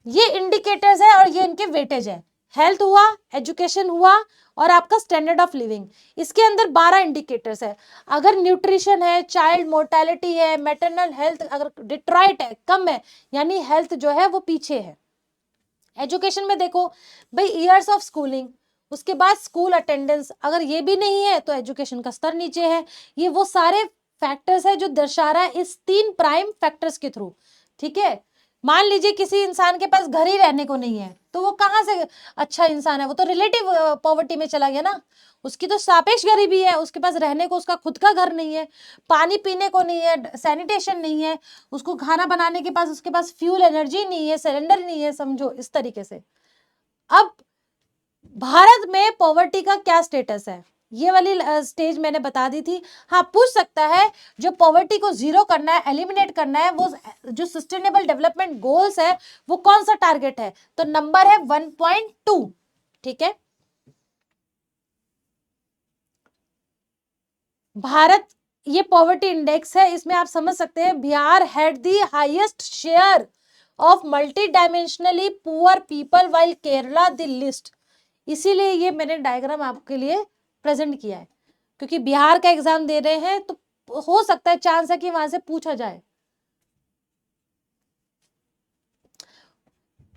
S1: ये इंडिकेटर्स है और ये इनके वेटेज है। हेल्थ हुआ, एजुकेशन हुआ और आपका स्टैंडर्ड ऑफ लिविंग। इसके अंदर 12 इंडिकेटर्स है। अगर न्यूट्रिशन है, चाइल्ड मोर्टेलिटी है, मैटरनल हेल्थ अगर डिट्रॉइट है, कम है, यानी हेल्थ जो है वो पीछे है। एजुकेशन में देखो भाई, ईयर्स ऑफ स्कूलिंग, उसके बाद स्कूल अटेंडेंस, अगर ये भी नहीं है तो एजुकेशन का स्तर नीचे है। ये वो सारे फैक्टर्स है जो दर्शा रहा है इस 3 प्राइम फैक्टर्स के थ्रू। ठीक है, मान लीजिए किसी इंसान के पास घर ही रहने को नहीं है तो वो कहाँ से अच्छा इंसान है? वो तो रिलेटिव पॉवर्टी में चला गया ना। उसकी तो सापेक्ष गरीबी है, उसके पास रहने को उसका खुद का घर नहीं है, पानी पीने को नहीं है, सैनिटेशन नहीं है, उसको खाना बनाने के पास उसके पास फ्यूल एनर्जी नहीं है, सिलेंडर नहीं है, समझो इस तरीके से। अब भारत में पॉवर्टी का क्या स्टेटस है, ये वाली स्टेज मैंने बता दी थी। हाँ, पूछ सकता है जो पॉवर्टी को जीरो करना है, एलिमिनेट करना है, वो जो सस्टेनेबल डेवलपमेंट गोल्स है वो कौन सा टारगेट है? तो नंबर है 1.2। ठीक है, भारत, ये पॉवर्टी इंडेक्स है, इसमें आप समझ सकते हैं Bihar had the highest share of multi dimensionally poor people while Kerala the list. इसीलिए ये मैंने डायग्राम आपके लिए प्रेजेंट किया है, क्योंकि बिहार का एग्जाम दे रहे हैं तो हो सकता है, चांस है कि वहां से पूछा जाए।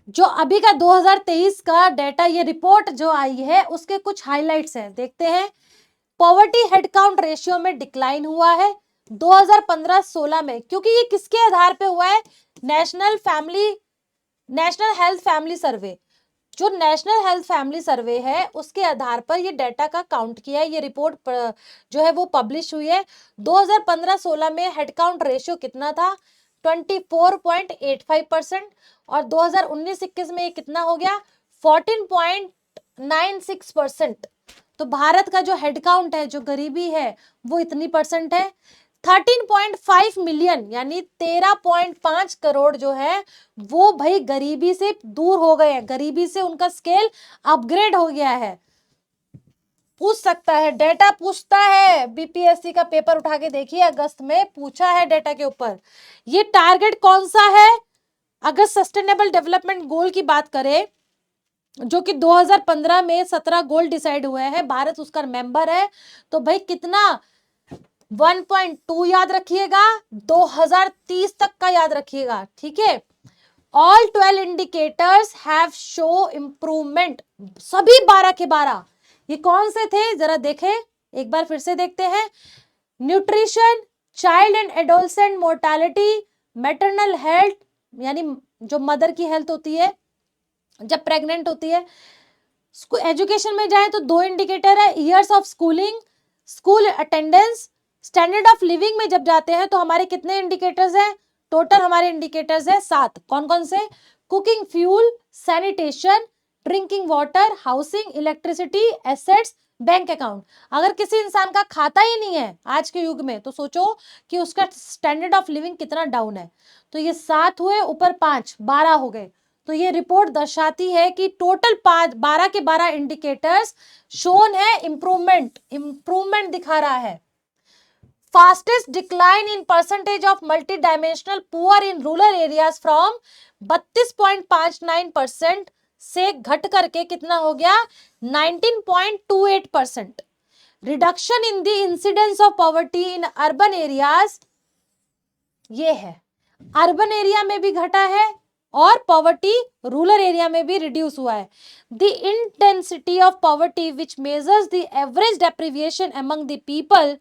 S1: जो अभी का 2023 का डाटा, ये रिपोर्ट जो आई है उसके कुछ हाइलाइट्स हैं, देखते हैं। पॉवर्टी हेडकाउंट रेशियो में डिक्लाइन हुआ है 2015-16 में, क्योंकि ये किसके आधार पे हुआ है? नेशनल हेल्थ फैमिली सर्वे। जो नेशनल हेल्थ फैमिली सर्वे है उसके आधार पर ये डाटा का काउंट किया है। ये रिपोर्ट जो है वो पब्लिश हुई है। 2015-16 में हेडकाउंट रेशियो कितना था? 24.85%। और 2019-21 में ये कितना हो गया? 14.96%। तो भारत का जो हेडकाउंट है, जो गरीबी है, वो इतनी परसेंट है। 13.5 मिलियन यानी 13.5 करोड़ जो है वो भाई गरीबी से दूर हो गए हैं, गरीबी से उनका स्केल अपग्रेड हो गया है। पूछ सकता है, डेटा पूछता है, बीपीएससी का पेपर उठा के देखिए, अगस्त में पूछा है डेटा के ऊपर। ये टारगेट कौन सा है? अगर सस्टेनेबल डेवलपमेंट गोल की बात करें, जो कि 2015 में 17 गोल डिसाइड हुए हैं, भारत उसका मेंबर है, तो भाई कितना? 1.2 याद रखिएगा, 2030 तक का याद रखिएगा। ठीक है, all 12 indicators have show improvement, सभी 12 के 12। ये कौन से थे जरा देखें, एक बार फिर से देखते हैं। Nutrition, child and adolescent mortality, maternal health यानी जो मदर की हेल्थ होती है जब प्रेग्नेंट होती है। एजुकेशन में जाए तो 2 इंडिकेटर है, years of schooling, school attendance. Standard of living में जब जाते हैं तो हमारे कितने इंडिकेटर्स हैं? टोटल हमारे इंडिकेटर्स है 7। कौन कौन से? Cooking fuel, sanitation, drinking water, housing, electricity, assets, bank account. अगर किसी इंसान का खाता ही नहीं है आज के युग में तो सोचो कि उसका स्टैंडर्ड ऑफ लिविंग कितना डाउन है। तो ये 7 हुए, ऊपर 5, 12 हो गए। तो ये रिपोर्ट दर्शाती है कि टोटल 12 के 12 इंडिकेटर्स शोन है इंप्रूवमेंट दिखा रहा है। Fastest decline in percentage of multi dimensional poor in rural areas from 32.59% से घट करके कितना हो गया 19.28%। Reduction in the incidence of poverty in urban areas, ये है अर्बन एरिया में भी घटा है और पॉवर्टी रूरल एरिया में भी रिड्यूस हुआ है। The intensity of poverty which measures the average deprivation among the people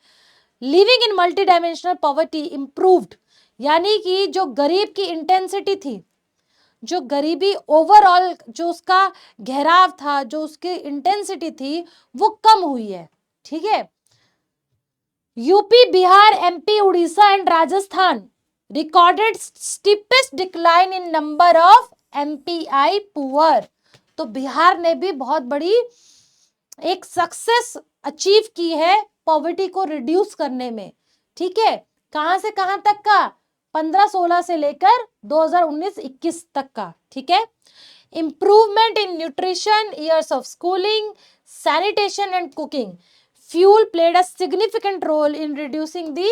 S1: living in multi dimensional poverty improved, यानी कि जो गरीब की इंटेंसिटी थी, जो गरीबी ओवरऑल जो उसका घेराव था, जो उसकी इंटेंसिटी थी वो कम हुई है। ठीक है, UP, Bihar, MP, Orissa and Rajasthan recorded steepest decline in number of MPI poor. तो बिहार ने भी बहुत बड़ी एक सक्सेस अचीव की है पॉवर्टी को रिड्यूस करने में। ठीक है, कहां से कहां तक का 15-16 से लेकर 2019-21 तक का। ठीक है, improvement in nutrition, years of schooling, sanitation and cooking fuel played a significant role in reducing the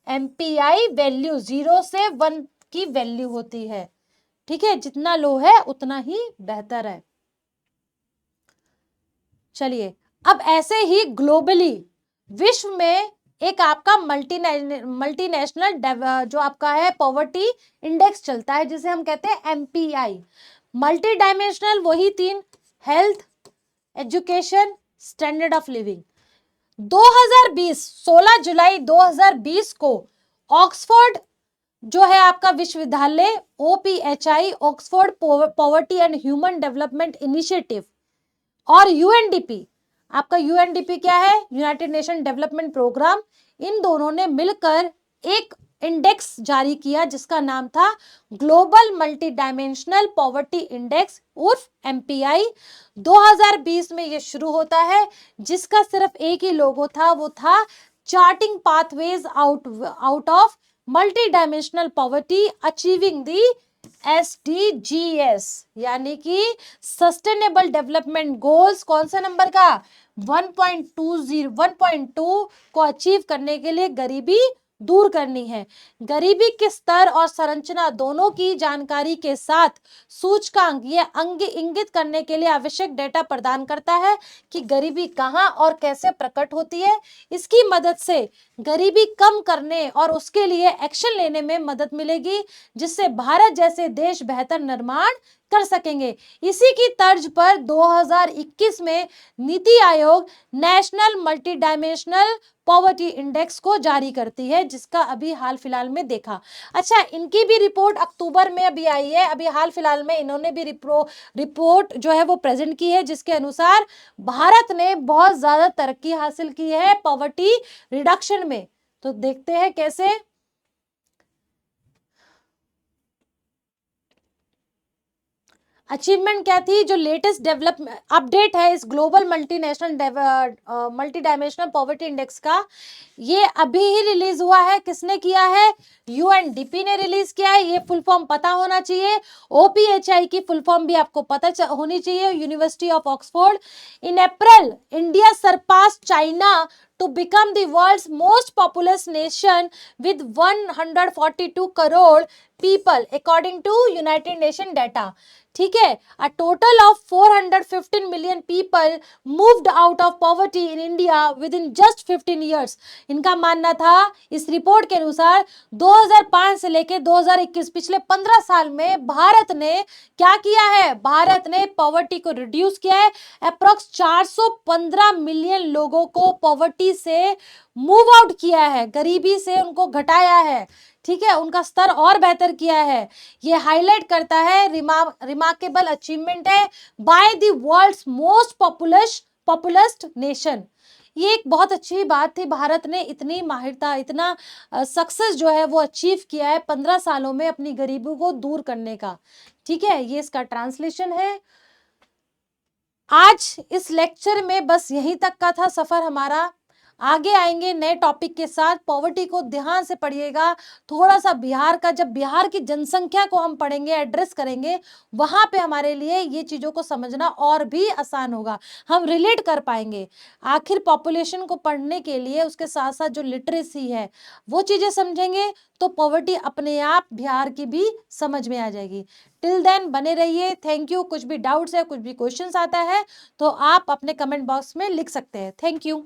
S1: MPI value. 0 से 1 की वैल्यू होती है। ठीक है, जितना लो है उतना ही बेहतर है। चलिए, अब ऐसे ही ग्लोबली विश्व में एक आपका मल्टीनेशनल जो आपका है पॉवर्टी इंडेक्स चलता है जिसे हम कहते हैं एमपीआई। मल्टी डायमेंशनल वही 3, health, education, standard of living. 2020 16 जुलाई 2020 को ऑक्सफोर्ड जो है आपका विश्वविद्यालय OPHI Oxford poverty and human development initiative और यूएनडीपी, आपका यूएनडीपी क्या है, यूनाइटेड नेशन डेवलपमेंट प्रोग्राम, इन दोनों ने मिलकर एक इंडेक्स जारी किया जिसका नाम था global multi dimensional poverty index उर्फ एमपीआई। 2020 में ये शुरू होता है, जिसका सिर्फ एक ही लोगो था, वो था charting pathways out of multi dimensional poverty achieving the SDGs, यानी कि सस्टेनेबल डेवलपमेंट गोल्स। कौन सा नंबर का 1.2 को अचीव करने के लिए गरीबी दूर करनी है। गरीबी के स्तर और संरचना दोनों की जानकारी के साथ सूचकांक ये अंग इंगित करने के लिए आवश्यक डेटा प्रदान करता है कि गरीबी कहां और कैसे प्रकट होती है। इसकी मदद से गरीबी कम करने और उसके लिए एक्शन लेने में मदद मिलेगी, जिससे भारत जैसे देश बेहतर निर्माण कर सकेंगे। इसी की तर्ज पर 2021 में NITI Aayog national multi dimensional poverty index को जारी करती है, जिसका अभी हाल फिलहाल में देखा। अच्छा, इनकी भी रिपोर्ट अक्टूबर में अभी आई है, अभी हाल फिलहाल में इन्होंने भी रिपोर्ट जो है वो प्रेजेंट की है, जिसके अनुसार भारत ने बहुत ज्यादा तरक्की हासिल की है पॉवर्टी रिडक्शन में। तो देखते हैं कैसे। अचीवमेंट क्या थी, जो लेटेस्ट डेवलपमेंट अपडेट है इस global multi dimensional poverty index का, ये अभी ही रिलीज हुआ है। किसने किया है, यूएनडीपी ने रिलीज किया है। ये फुल फॉर्म पता होना चाहिए। OPHI की फुल फॉर्म भी आपको पता होनी चाहिए, university of Oxford. In April India surpass China to become the world's most populous nation with 142 crore people according to United Nations data. ठीक है, a total of 415 million people moved out of poverty in India within just 15 years. इनका मानना था इस report के अनुसार 2005 से लेकर 2021 पिछले 15 साल में भारत ने क्या किया है, भारत ने पॉवर्टी को रिड्यूस किया है। अप्रोक्स 415 मिलियन लोगों को पॉवर्टी से मूव आउट किया है, गरीबी से उनको घटाया है। ठीक है, उनका स्तर और बेहतर किया है। ये हाईलाइट करता है रिमार्केबल अचीवमेंट है by the world's most populous nation. ये एक बहुत अच्छी बात थी, भारत ने इतनी माहिरता, इतना सक्सेस जो है वो अचीव किया है 15 सालों में अपनी गरीबी को दूर करने का। ठीक है, ये इसका ट्रांसलेशन है। आज इस लेक्चर में बस यहीं तक का था सफर हमारा। आगे आएंगे नए टॉपिक के साथ। पॉवर्टी को ध्यान से पढ़िएगा, थोड़ा सा बिहार का, जब बिहार की जनसंख्या को हम पढ़ेंगे, एड्रेस करेंगे, वहां पे हमारे लिए ये चीजों को समझना और भी आसान होगा, हम रिलेट कर पाएंगे। आखिर पॉपुलेशन को पढ़ने के लिए उसके साथ साथ जो लिटरेसी है वो चीजें समझेंगे तो पॉवर्टी अपने आप बिहार की भी समझ में आ जाएगी। टिल देन बने रहिए। Thank you. कुछ भी डाउट्स है, कुछ भी क्वेश्चंस आता है तो आप अपने कमेंट बॉक्स में लिख सकते हैं। Thank you.